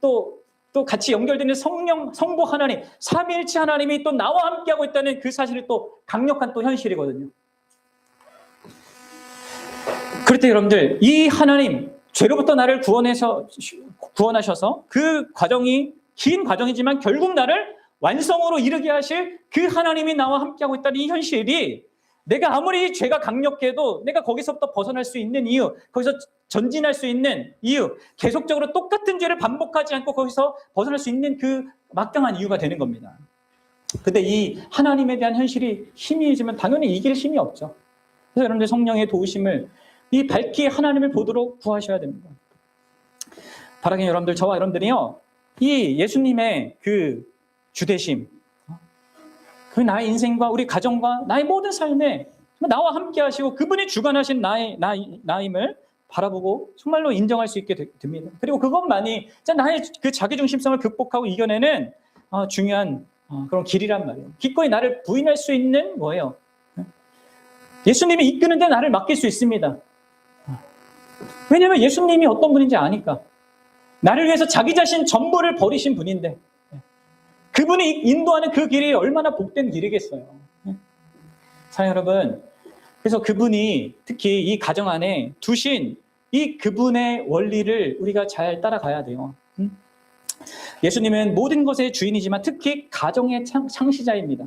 또 같이 연결되는 성부 하나님, 삼위일체 하나님이 또 나와 함께하고 있다는 그 사실이 또 강력한 또 현실이거든요. 그럴 때 여러분들 이 하나님 죄로부터 나를 구원하셔서 그 과정이 긴 과정이지만 결국 나를 완성으로 이르게 하실 그 하나님이 나와 함께하고 있다는 이 현실이 내가 아무리 죄가 강력해도 내가 거기서부터 벗어날 수 있는 이유, 거기서 전진할 수 있는 이유, 계속적으로 똑같은 죄를 반복하지 않고 거기서 벗어날 수 있는 그 막강한 이유가 되는 겁니다. 근데 이 하나님에 대한 현실이 희미해지면 당연히 이길 힘이 없죠. 그래서 여러분들 성령의 도우심을 이 밝게 하나님을 보도록 구하셔야 됩니다. 바라기는 여러분들, 저와 여러분들이요, 이 예수님의 그 주되심, 그 나의 인생과 우리 가정과 나의 모든 삶에 나와 함께 하시고 그분이 주관하신 나임을 바라보고 정말로 인정할 수 있게 됩니다. 그리고 그것만이 나의 그 자기중심성을 극복하고 이겨내는 중요한 그런 길이란 말이에요. 기꺼이 나를 부인할 수 있는 뭐예요? 예수님이 이끄는데 나를 맡길 수 있습니다. 왜냐하면 예수님이 어떤 분인지 아니까. 나를 위해서 자기 자신 전부를 버리신 분인데 그분이 인도하는 그 길이 얼마나 복된 길이겠어요. 사랑하는 여러분, 그래서 그분이 특히 이 가정 안에 두신 이 그분의 원리를 우리가 잘 따라가야 돼요. 예수님은 모든 것의 주인이지만 특히 가정의 창시자입니다.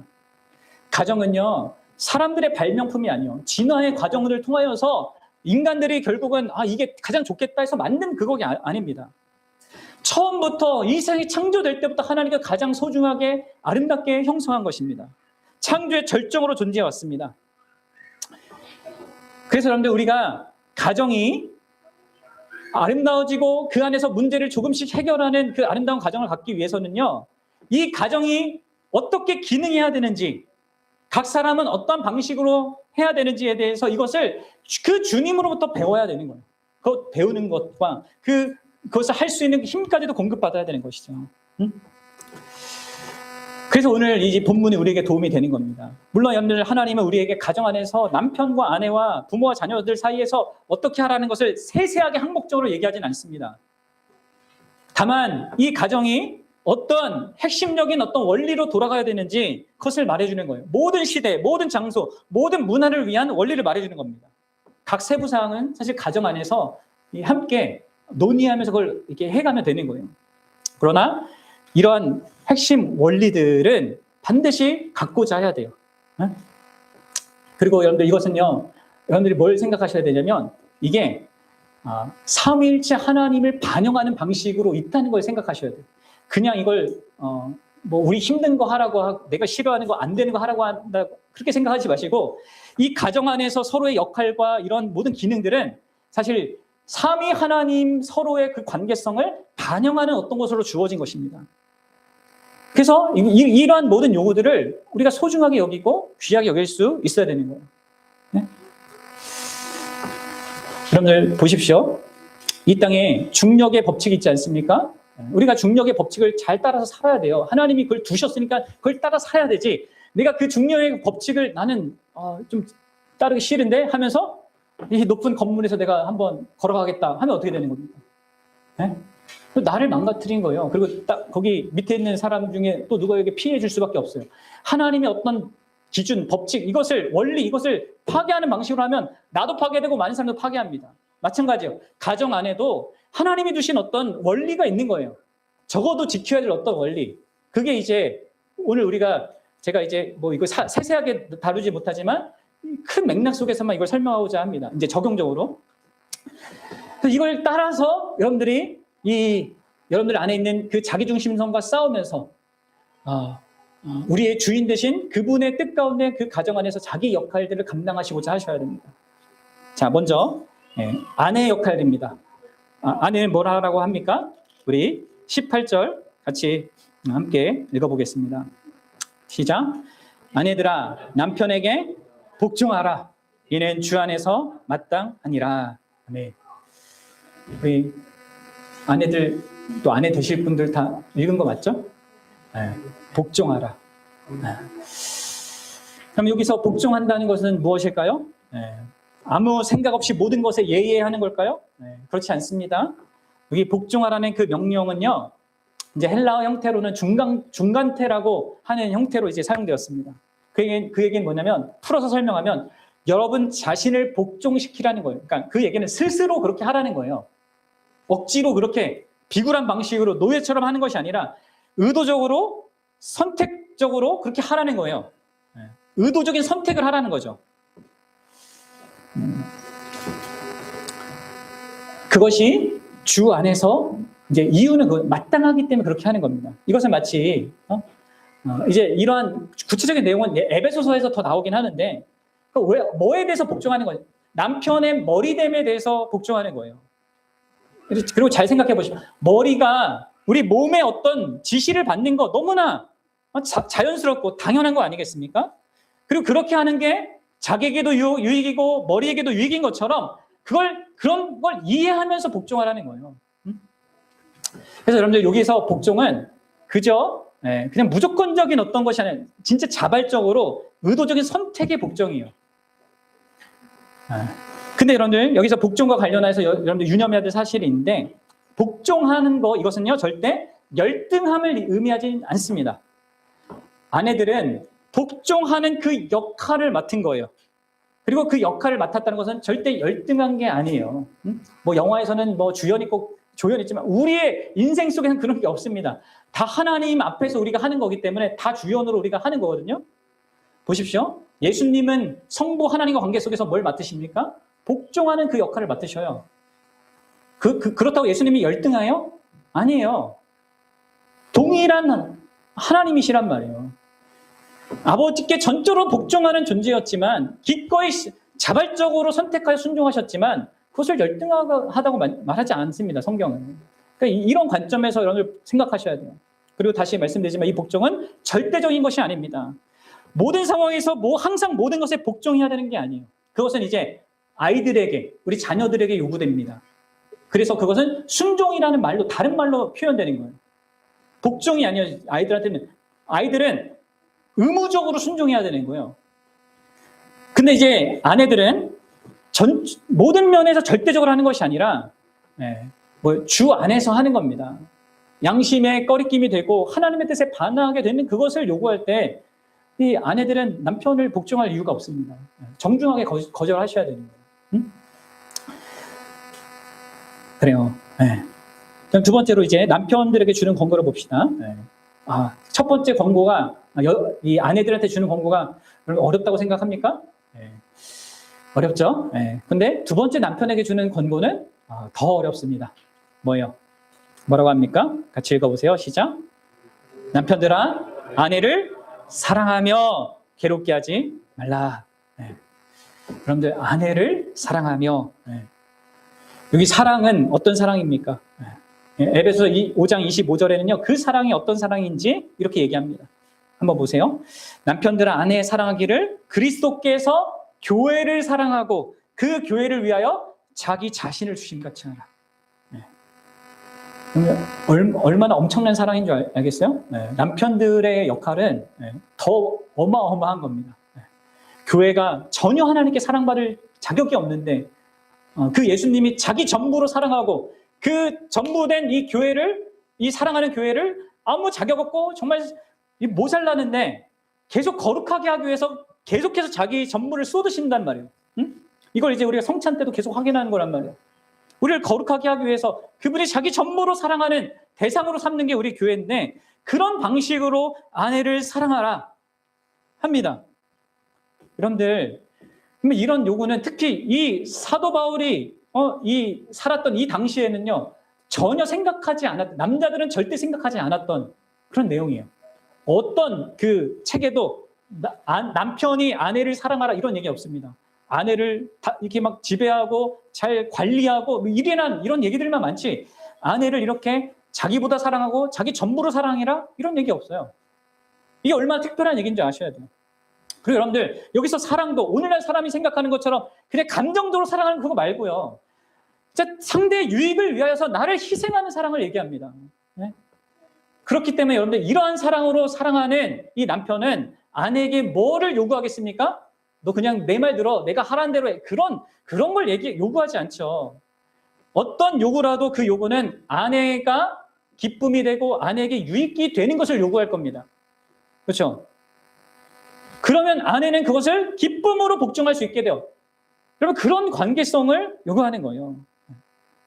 가정은요, 사람들의 발명품이 아니요, 진화의 과정을 통하여서 인간들이 결국은 이게 가장 좋겠다 해서 만든 그것이 아닙니다. 처음부터 이 세상이 창조될 때부터 하나님께서 가장 소중하게 아름답게 형성한 것입니다. 창조의 절정으로 존재해 왔습니다. 그래서 여러분들, 우리가 가정이 아름다워지고 그 안에서 문제를 조금씩 해결하는 그 아름다운 가정을 갖기 위해서는요, 이 가정이 어떻게 기능해야 되는지, 각 사람은 어떤 방식으로 해야 되는지에 대해서 이것을 그 주님으로부터 배워야 되는 거예요. 그 배우는 것과 그것을 할 수 있는 힘까지도 공급받아야 되는 것이죠. 그래서 오늘 이 본문이 우리에게 도움이 되는 겁니다. 물론 여러분들, 하나님은 우리에게 가정 안에서 남편과 아내와 부모와 자녀들 사이에서 어떻게 하라는 것을 세세하게 항목적으로 얘기하진 않습니다. 다만 이 가정이 어떤 핵심적인 어떤 원리로 돌아가야 되는지 그것을 말해주는 거예요. 모든 시대, 모든 장소, 모든 문화를 위한 원리를 말해주는 겁니다. 각 세부 사항은 사실 가정 안에서 함께 논의하면서 그걸 이렇게 해가면 되는 거예요. 그러나 이러한 핵심 원리들은 반드시 갖고자 해야 돼요. 그리고 여러분들, 이것은요, 여러분들이 뭘 생각하셔야 되냐면 이게 삼위일체 하나님을 반영하는 방식으로 있다는 걸 생각하셔야 돼요. 그냥 이걸 우리 힘든 거 하라고 하고 내가 싫어하는 거 안 되는 거 하라고 한다고 그렇게 생각하지 마시고, 이 가정 안에서 서로의 역할과 이런 모든 기능들은 사실 삼위 하나님 서로의 그 관계성을 반영하는 어떤 것으로 주어진 것입니다. 그래서 이러한 모든 요구들을 우리가 소중하게 여기고 귀하게 여길 수 있어야 되는 거예요. 네? 여러분들 보십시오. 이 땅에 중력의 법칙이 있지 않습니까? 우리가 중력의 법칙을 잘 따라서 살아야 돼요. 하나님이 그걸 두셨으니까 그걸 따라 살아야 되지. 내가 그 중력의 법칙을 나는 좀 따르기 싫은데 하면서 이 높은 건물에서 내가 한번 걸어가겠다 하면 어떻게 되는 겁니까? 네? 나를 망가뜨린 거예요. 그리고 딱 거기 밑에 있는 사람 중에 또 누구에게 피해 줄 수밖에 없어요. 하나님의 어떤 기준, 법칙, 이것을 원리, 이것을 파괴하는 방식으로 하면 나도 파괴되고 많은 사람도 파괴합니다. 마찬가지예요. 가정 안에도 하나님이 두신 어떤 원리가 있는 거예요. 적어도 지켜야 될 어떤 원리. 그게 이제 오늘 제가 이제 이거 세세하게 다루지 못하지만 큰 맥락 속에서만 이걸 설명하고자 합니다. 이제 적용적으로. 이걸 따라서 여러분들이 여러분들 안에 있는 그 자기중심성과 싸우면서 우리의 주인 되신 그분의 뜻 가운데 그 가정 안에서 자기 역할들을 감당하시고자 하셔야 됩니다. 자, 먼저 아내의 역할입니다. 아내는 뭐라고 합니까? 우리 18절 같이 함께 읽어보겠습니다. 시작. 아내들아, 남편에게 복종하라. 이는 주 안에서 마땅하니라. 아멘. 우리 아내들, 또 아내 되실 분들 다 읽은 거 맞죠? 네. 복종하라. 네. 그럼 여기서 복종한다는 것은 무엇일까요? 네. 아무 생각 없이 모든 것에 예의하는 걸까요? 네. 그렇지 않습니다. 여기 복종하라는 그 명령은요, 이제 헬라어 형태로는 중간태라고 하는 형태로 이제 사용되었습니다. 그 얘기는 뭐냐면, 풀어서 설명하면 여러분 자신을 복종시키라는 거예요. 그러니까 그 얘기는 스스로 그렇게 하라는 거예요. 억지로 그렇게 비굴한 방식으로 노예처럼 하는 것이 아니라 의도적으로, 선택적으로 그렇게 하라는 거예요. 의도적인 선택을 하라는 거죠. 그것이 주 안에서 이제 이유는 마땅하기 때문에 그렇게 하는 겁니다. 이것은 마치 이제 이러한 구체적인 내용은 에베소서에서 더 나오긴 하는데 뭐에 대해서 복종하는 거예요? 남편의 머리됨에 대해서 복종하는 거예요. 그리고 잘 생각해 보시면 머리가 우리 몸에 어떤 지시를 받는 거 너무나 자연스럽고 당연한 거 아니겠습니까? 그리고 그렇게 하는 게 자기에게도 유익이고 머리에게도 유익인 것처럼 그런 걸 이해하면서 복종하라는 거예요. 그래서 여러분들 여기서 복종은 그저 그냥 무조건적인 어떤 것이 아니라 진짜 자발적으로 의도적인 선택의 복종이에요. 근데 여러분들 여기서 복종과 관련해서 여러분들 유념해야 될 사실인데 복종하는 거 이것은요 절대 열등함을 의미하지 않습니다. 아내들은 복종하는 그 역할을 맡은 거예요. 그리고 그 역할을 맡았다는 것은 절대 열등한 게 아니에요. 뭐 영화에서는 뭐 주연이 꼭 조연이지만 우리의 인생 속에는 그런 게 없습니다. 다 하나님 앞에서 우리가 하는 거기 때문에 다 주연으로 우리가 하는 거거든요. 보십시오. 예수님은 성부 하나님과 관계 속에서 뭘 맡으십니까? 복종하는 그 역할을 맡으셔요. 그렇다고 예수님이 열등해요? 아니에요. 동일한 하나님이시란 말이에요. 아버지께 전적으로 복종하는 존재였지만 기꺼이 자발적으로 선택하여 순종하셨지만 그것을 열등하다고 말하지 않습니다. 성경은. 그러니까 이런 관점에서 여러분들 생각하셔야 돼요. 그리고 다시 말씀드리지만 이 복종은 절대적인 것이 아닙니다. 모든 상황에서 항상 모든 것에 복종해야 되는 게 아니에요. 그것은 이제 아이들에게, 우리 자녀들에게 요구됩니다. 그래서 그것은 순종이라는 말로, 다른 말로 표현되는 거예요. 복종이 아니에요. 아이들은 의무적으로 순종해야 되는 거예요. 근데 이제 아내들은 모든 면에서 절대적으로 하는 것이 아니라 주 안에서 하는 겁니다. 양심의 꺼리낌이 되고 하나님의 뜻에 반응하게 되는 그것을 요구할 때 이 아내들은 남편을 복종할 이유가 없습니다. 정중하게 거절하셔야 되는 거예요. 응? 그래요. 그럼 두 번째로 이제 남편들에게 주는 권고를 봅시다. 첫 번째 권고가 이 아내들한테 주는 권고가 어렵다고 생각합니까? 어렵죠? 근데 두 번째 남편에게 주는 권고는 더 어렵습니다. 뭐예요? 뭐라고 합니까? 같이 읽어보세요. 시작. 남편들아, 아내를 사랑하며 괴롭게 하지 말라. 여러분들, 아내를 사랑하며. 여기 사랑은 어떤 사랑입니까? 에베소 5장 25절에는요, 그 사랑이 어떤 사랑인지 이렇게 얘기합니다. 한번 보세요. 남편들아, 아내 사랑하기를 그리스도께서 교회를 사랑하고 그 교회를 위하여 자기 자신을 주신 같이 하라. 얼마나 엄청난 사랑인 줄 알겠어요? 남편들의 역할은 더 어마어마한 겁니다. 교회가 전혀 하나님께 사랑받을 자격이 없는데 그 예수님이 자기 전부로 사랑하고 그 전부된 이 사랑하는 교회를 아무 자격 없고 정말 모자라는데 계속 거룩하게 하기 위해서 계속해서 자기 전부를 쏟으신단 말이에요. 이걸 이제 우리가 성찬 때도 계속 확인하는 거란 말이에요. 우리를 거룩하게 하기 위해서 그분이 자기 전부로 사랑하는 대상으로 삼는 게 우리 교회인데 그런 방식으로 아내를 사랑하라 합니다. 여러분들, 이런 요구는 특히 이 사도 바울이 살았던 이 당시에는요 전혀 생각하지 않았던, 남자들은 절대 생각하지 않았던 그런 내용이에요. 어떤 그 책에도 남편이 아내를 사랑하라 이런 얘기 없습니다. 아내를 이렇게 막 지배하고 잘 관리하고 이런 얘기들만 많지 아내를 이렇게 자기보다 사랑하고 자기 전부로 사랑해라 이런 얘기 없어요. 이게 얼마나 특별한 얘기인지 아셔야 돼요. 그리고 여러분들 여기서 사랑도 오늘날 사람이 생각하는 것처럼 그냥 감정적으로 사랑하는 그거 말고요. 진짜 상대의 유익을 위하여서 나를 희생하는 사랑을 얘기합니다. 그렇기 때문에 여러분들 이러한 사랑으로 사랑하는 이 남편은 아내에게 뭐를 요구하겠습니까? 너 그냥 내 말 들어. 내가 하라는 대로 해. 그런 걸 요구하지 않죠. 어떤 요구라도 그 요구는 아내가 기쁨이 되고 아내에게 유익이 되는 것을 요구할 겁니다. 그렇죠? 그러면 아내는 그것을 기쁨으로 복종할 수 있게 돼요. 여러분 그런 관계성을 요구하는 거예요.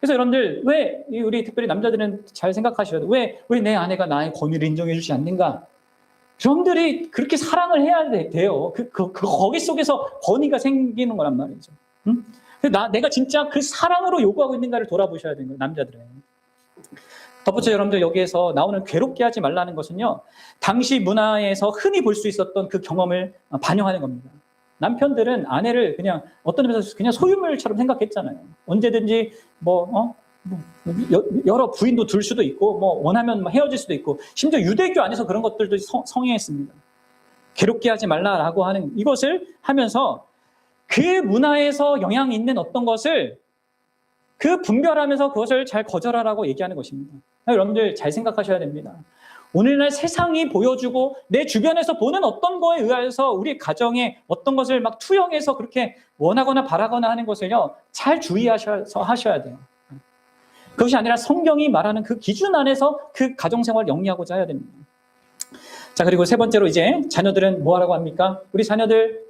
그래서 여러분들 왜 우리 특별히 남자들은 잘 생각하셔야 돼요. 왜 내 아내가 나의 권위를 인정해 주지 않는가? 여러분들이 그렇게 사랑을 해야 돼요. 거기 속에서 권위가 생기는 거란 말이죠. 응? 내가 진짜 그 사랑으로 요구하고 있는가를 돌아보셔야 되는 거예요, 남자들은. 덧붙여 여러분들 여기에서 나오는 괴롭게 하지 말라는 것은요, 당시 문화에서 흔히 볼 수 있었던 그 경험을 반영하는 겁니다. 남편들은 아내를 그냥 어떤 의미에서 그냥 소유물처럼 생각했잖아요. 언제든지 여러 부인도 둘 수도 있고, 원하면 헤어질 수도 있고, 심지어 유대교 안에서 그런 것들도 성행했습니다. 괴롭게 하지 말라라고 하는 이것을 하면서 그 문화에서 영향이 있는 어떤 것을 분별하면서 그것을 잘 거절하라고 얘기하는 것입니다. 여러분들 잘 생각하셔야 됩니다. 오늘날 세상이 보여주고 내 주변에서 보는 어떤 거에 의해서 우리 가정에 어떤 것을 막 투영해서 그렇게 원하거나 바라거나 하는 것을요, 잘 주의하셔서 하셔야 돼요. 그것이 아니라 성경이 말하는 그 기준 안에서 그 가정생활을 영위하고자 해야 됩니다. 자, 그리고 세 번째로 이제 자녀들은 뭐 하라고 합니까? 우리 자녀들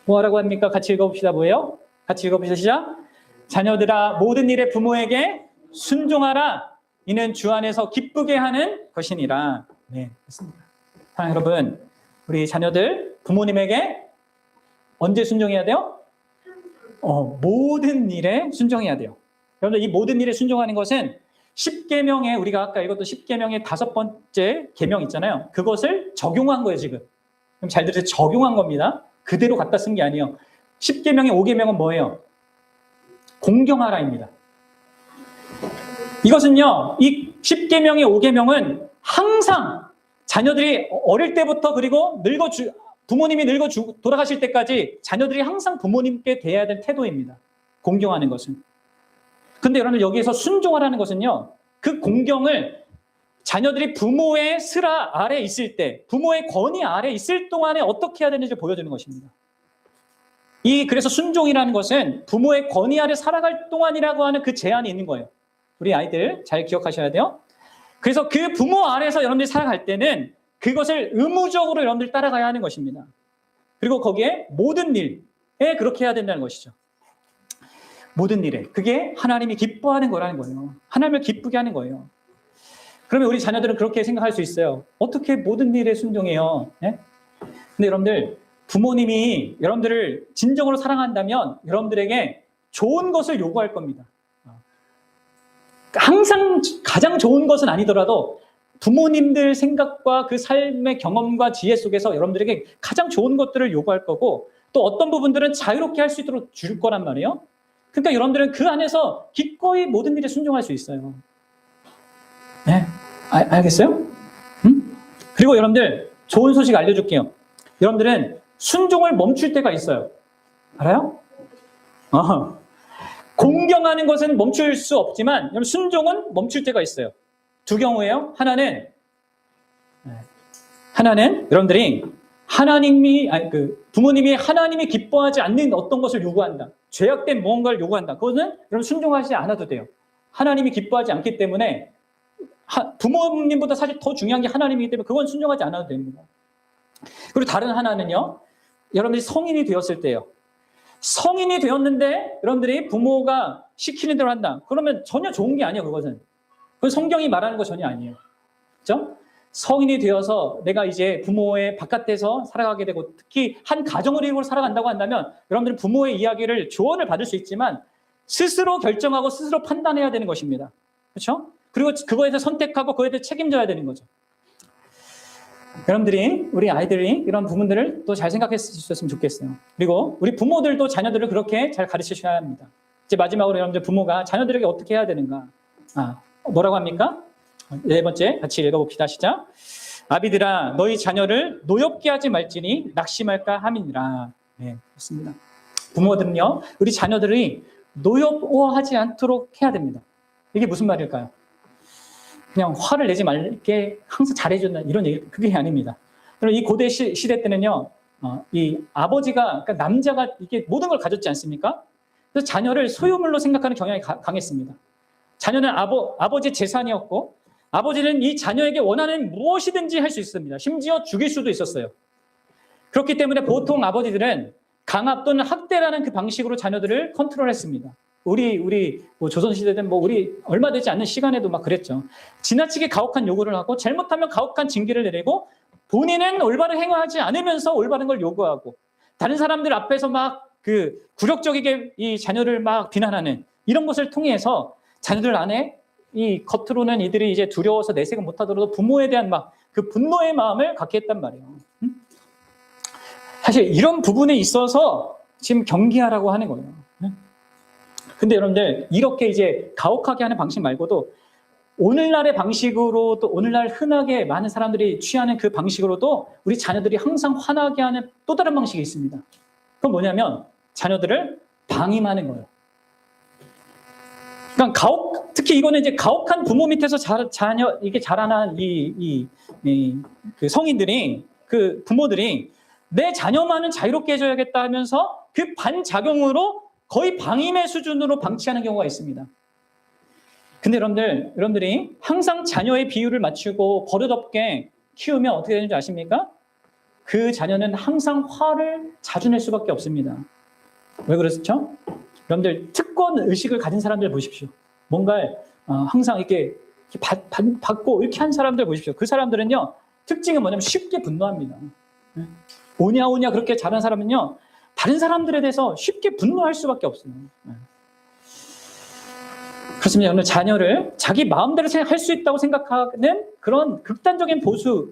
뭐 하라고 합니까? 같이 읽어봅시다. 뭐예요? 같이 읽어봅시다. 시작. 자녀들아, 모든 일에 부모에게 순종하라. 이는 주 안에서 기쁘게 하는 것이니라. 네, 그렇습니다. 사랑하는 여러분, 우리 자녀들 부모님에게 언제 순종해야 돼요? 모든 일에 순종해야 돼요. 여러분들, 이 모든 일에 순종하는 것은 10계명에 우리가 아까 읽었던 10계명의 5번째 계명 있잖아요. 그것을 적용한 거예요, 지금. 그럼 잘 들으세요. 적용한 겁니다. 그대로 갖다 쓴 게 아니에요. 10계명의 5계명은 뭐예요? 공경하라입니다. 이것은요, 이 10계명의 5계명은 항상 자녀들이 어릴 때부터 그리고 부모님이 돌아가실 때까지 자녀들이 항상 부모님께 대해야 될 태도입니다. 공경하는 것은. 근데 여러분, 여기에서 순종하라는 것은요, 그 공경을 자녀들이 부모의 슬하 아래 있을 때, 부모의 권위 아래 있을 동안에 어떻게 해야 되는지 보여주는 것입니다. 그래서 순종이라는 것은 부모의 권위 아래 살아갈 동안이라고 하는 그 제한이 있는 거예요. 우리 아이들 잘 기억하셔야 돼요. 그래서 그 부모 아래에서 여러분들이 살아갈 때는 그것을 의무적으로 여러분들 따라가야 하는 것입니다. 그리고 거기에 모든 일에 그렇게 해야 된다는 것이죠. 모든 일에. 그게 하나님이 기뻐하는 거라는 거예요. 하나님을 기쁘게 하는 거예요. 그러면 우리 자녀들은 그렇게 생각할 수 있어요. 어떻게 모든 일에 순종해요? 네? 근데 여러분들, 부모님이 여러분들을 진정으로 사랑한다면 여러분들에게 좋은 것을 요구할 겁니다. 항상 가장 좋은 것은 아니더라도 부모님들 생각과 그 삶의 경험과 지혜 속에서 여러분들에게 가장 좋은 것들을 요구할 거고, 또 어떤 부분들은 자유롭게 할 수 있도록 줄 거란 말이에요. 그러니까 여러분들은 그 안에서 기꺼이 모든 일에 순종할 수 있어요. 네, 알겠어요? 그리고 여러분들, 좋은 소식 알려줄게요. 여러분들은 순종을 멈출 때가 있어요. 알아요? 공경하는 것은 멈출 수 없지만 순종은 멈출 때가 있어요. 두 경우예요. 하나는 여러분들이 부모님이 하나님이 기뻐하지 않는 어떤 것을 요구한다. 죄악된 무언가를 요구한다. 그것은 여러분 순종하지 않아도 돼요. 하나님이 기뻐하지 않기 때문에 부모님보다 사실 더 중요한 게 하나님이기 때문에 그건 순종하지 않아도 됩니다. 그리고 다른 하나는요, 여러분들이 성인이 되었을 때요. 성인이 되었는데 여러분들이 부모가 시키는 대로 한다. 그러면 전혀 좋은 게 아니에요, 그것은. 그건 성경이 말하는 거 전혀 아니에요. 그렇죠? 성인이 되어서 내가 이제 부모의 바깥에서 살아가게 되고, 특히 한 가정을 이루고 살아간다고 한다면 여러분들은 부모의 이야기를 조언을 받을 수 있지만 스스로 결정하고 스스로 판단해야 되는 것입니다. 그렇죠? 그리고 그거에 대해서 선택하고 그거에 대해서 책임져야 되는 거죠. 여러분들이, 우리 아이들이 이런 부분들을 또 잘 생각해 주셨으면 좋겠어요. 그리고 우리 부모들도 자녀들을 그렇게 잘 가르치셔야 합니다. 이제 마지막으로 여러분들 부모가 자녀들에게 어떻게 해야 되는가? 뭐라고 합니까? 네 번째, 같이 읽어봅시다. 시작. 아비들아, 너희 자녀를 노엽게 하지 말지니 낙심할까 함이니라. 네, 그렇습니다. 부모들은요, 우리 자녀들이 노엽워하지 않도록 해야 됩니다. 이게 무슨 말일까요? 그냥 화를 내지 말게 항상 잘해준다 이런 얘기, 그게 아닙니다. 이 고대 시대 때는요, 이 아버지가, 그러니까 남자가 이게 모든 걸 가졌지 않습니까? 그래서 자녀를 소유물로 생각하는 경향이 강했습니다. 자녀는 아버지의 재산이었고, 아버지는 이 자녀에게 원하는 무엇이든지 할 수 있습니다. 심지어 죽일 수도 있었어요. 그렇기 때문에 보통 아버지들은 강압 또는 학대라는 그 방식으로 자녀들을 컨트롤했습니다. 우리 조선시대든 우리 얼마 되지 않는 시간에도 막 그랬죠. 지나치게 가혹한 요구를 하고 잘못하면 가혹한 징계를 내리고 본인은 올바른 행위하지 않으면서 올바른 걸 요구하고 다른 사람들 앞에서 막 굴욕적이게 이 자녀를 막 비난하는 이런 것을 통해서 자녀들 안에 이 겉으로는 이들이 이제 두려워서 내색은 못하더라도 부모에 대한 그 분노의 마음을 갖게 했단 말이에요. 사실 이런 부분에 있어서 지금 경계하라고 하는 거예요. 근데 여러분들 이렇게 이제 가혹하게 하는 방식 말고도 오늘날의 방식으로 또 오늘날 흔하게 많은 사람들이 취하는 그 방식으로도 우리 자녀들이 항상 화나게 하는 또 다른 방식이 있습니다. 그건 뭐냐면 자녀들을 방임하는 거예요. 그러니까 특히 이거는 이제 가혹한 부모 밑에서 이게 자라난 그 성인들이, 그 부모들이 내 자녀만은 자유롭게 해줘야겠다 하면서 그 반작용으로 거의 방임의 수준으로 방치하는 경우가 있습니다. 근데 여러분들이 항상 자녀의 비율을 맞추고 버릇없게 키우면 어떻게 되는지 아십니까? 그 자녀는 항상 화를 자주 낼 수밖에 없습니다. 왜 그렇죠? 여러분들 특권 의식을 가진 사람들 보십시오. 뭔가 항상 이렇게 받고 이렇게 한 사람들 보십시오. 그 사람들은요, 특징은 뭐냐면 쉽게 분노합니다. 오냐 그렇게 잘하는 사람은요, 다른 사람들에 대해서 쉽게 분노할 수밖에 없어요. 그렇습니다. 오늘 자녀를 자기 마음대로 할 수 있다고 생각하는 그런 극단적인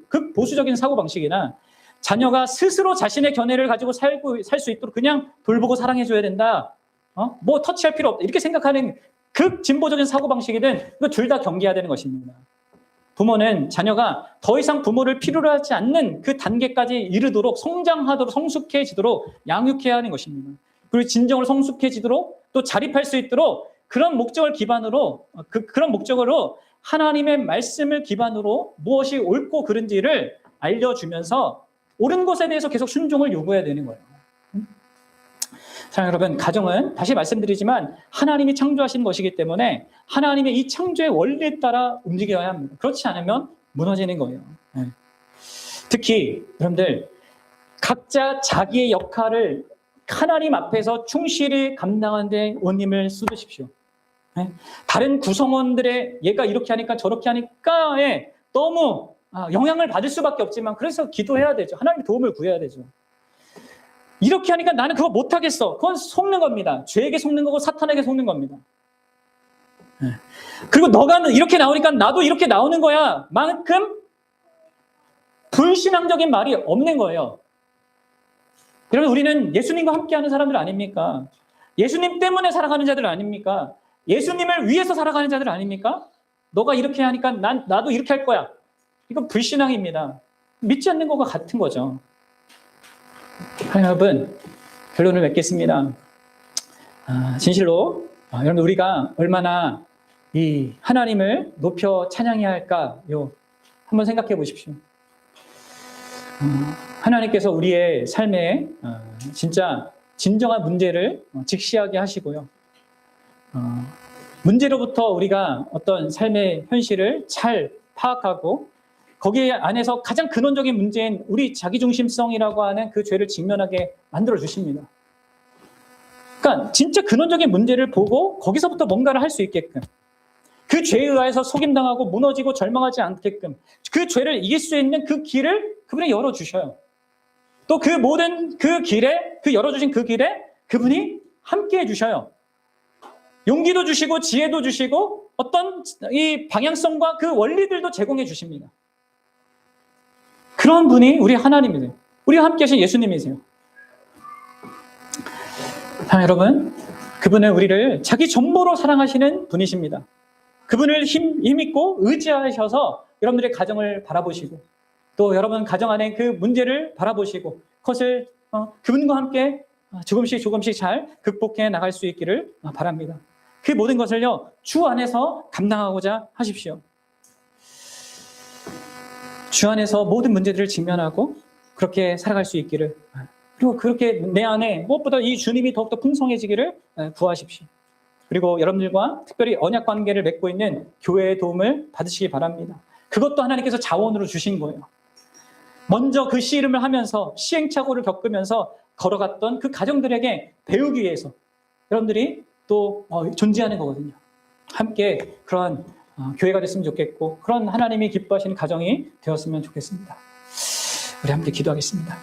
극보수적인 사고방식이나 자녀가 스스로 자신의 견해를 가지고 살 수 있도록 그냥 돌보고 사랑해줘야 된다. 뭐 터치할 필요 없다. 이렇게 생각하는 극진보적인 사고방식이든 둘 다 경계해야 되는 것입니다. 부모는 자녀가 더 이상 부모를 필요로 하지 않는 그 단계까지 이르도록 성장하도록 성숙해지도록 양육해야 하는 것입니다. 그리고 진정으로 성숙해지도록 또 자립할 수 있도록 그런 목적을 기반으로 그런 목적으로 하나님의 말씀을 기반으로 무엇이 옳고 그른지를 알려주면서 옳은 것에 대해서 계속 순종을 요구해야 되는 거예요. 사랑하는 여러분, 가정은 다시 말씀드리지만 하나님이 창조하신 것이기 때문에 하나님의 이 창조의 원리에 따라 움직여야 합니다. 그렇지 않으면 무너지는 거예요. 특히 여러분들 각자 자기의 역할을 하나님 앞에서 충실히 감당하는 데 온 힘을 쏟으십시오. 다른 구성원들의 얘가 이렇게 하니까 저렇게 하니까에 너무 영향을 받을 수밖에 없지만 그래서 기도해야 되죠. 하나님의 도움을 구해야 되죠. 이렇게 하니까 나는 그거 못하겠어. 그건 속는 겁니다. 죄에게 속는 거고 사탄에게 속는 겁니다. 그리고 너가 이렇게 나오니까 나도 이렇게 나오는 거야 만큼 불신앙적인 말이 없는 거예요. 여러분, 우리는 예수님과 함께하는 사람들 아닙니까? 예수님 때문에 살아가는 자들 아닙니까? 예수님을 위해서 살아가는 자들 아닙니까? 너가 이렇게 하니까 나도 이렇게 할 거야. 이건 불신앙입니다. 믿지 않는 것과 같은 거죠. 여러분, 결론을 맺겠습니다. 진실로 여러분, 우리가 얼마나 이 하나님을 높여 찬양해야 할까요? 한번 생각해 보십시오. 하나님께서 우리의 삶에 진짜 진정한 문제를 직시하게 하시고요. 문제로부터 우리가 어떤 삶의 현실을 잘 파악하고 거기에 안에서 가장 근원적인 문제인 우리 자기중심성이라고 하는 그 죄를 직면하게 만들어 주십니다. 그러니까 진짜 근원적인 문제를 보고 거기서부터 뭔가를 할 수 있게끔, 그 죄에 의해서 속임당하고 무너지고 절망하지 않게끔 그 죄를 이길 수 있는 그 길을 그분이 열어주셔요. 또 그 모든 그 길에, 그 열어주신 그 길에 그분이 함께 해주셔요. 용기도 주시고 지혜도 주시고 어떤 이 방향성과 그 원리들도 제공해 주십니다. 그런 분이 우리 하나님이세요. 우리와 함께 하신 예수님이세요. 여러분, 그분은 우리를 자기 전부로 사랑하시는 분이십니다. 그분을 힘있고 의지하셔서 여러분들의 가정을 바라보시고 또 여러분 가정 안에 그 문제를 바라보시고 그것을 그분과 함께 조금씩 잘 극복해 나갈 수 있기를 바랍니다. 그 모든 것을요, 주 안에서 감당하고자 하십시오. 주 안에서 모든 문제들을 직면하고 그렇게 살아갈 수 있기를, 그리고 그렇게 내 안에 무엇보다 이 주님이 더욱더 풍성해지기를 구하십시오. 그리고 여러분들과 특별히 언약 관계를 맺고 있는 교회의 도움을 받으시기 바랍니다. 그것도 하나님께서 자원으로 주신 거예요. 먼저 그 씨름을 하면서 시행착오를 겪으면서 걸어갔던 그 가정들에게 배우기 위해서 여러분들이 또 존재하는 거거든요. 함께 그러한 교회가 됐으면 좋겠고 그런 하나님이 기뻐하시는 가정이 되었으면 좋겠습니다. 우리 함께 기도하겠습니다.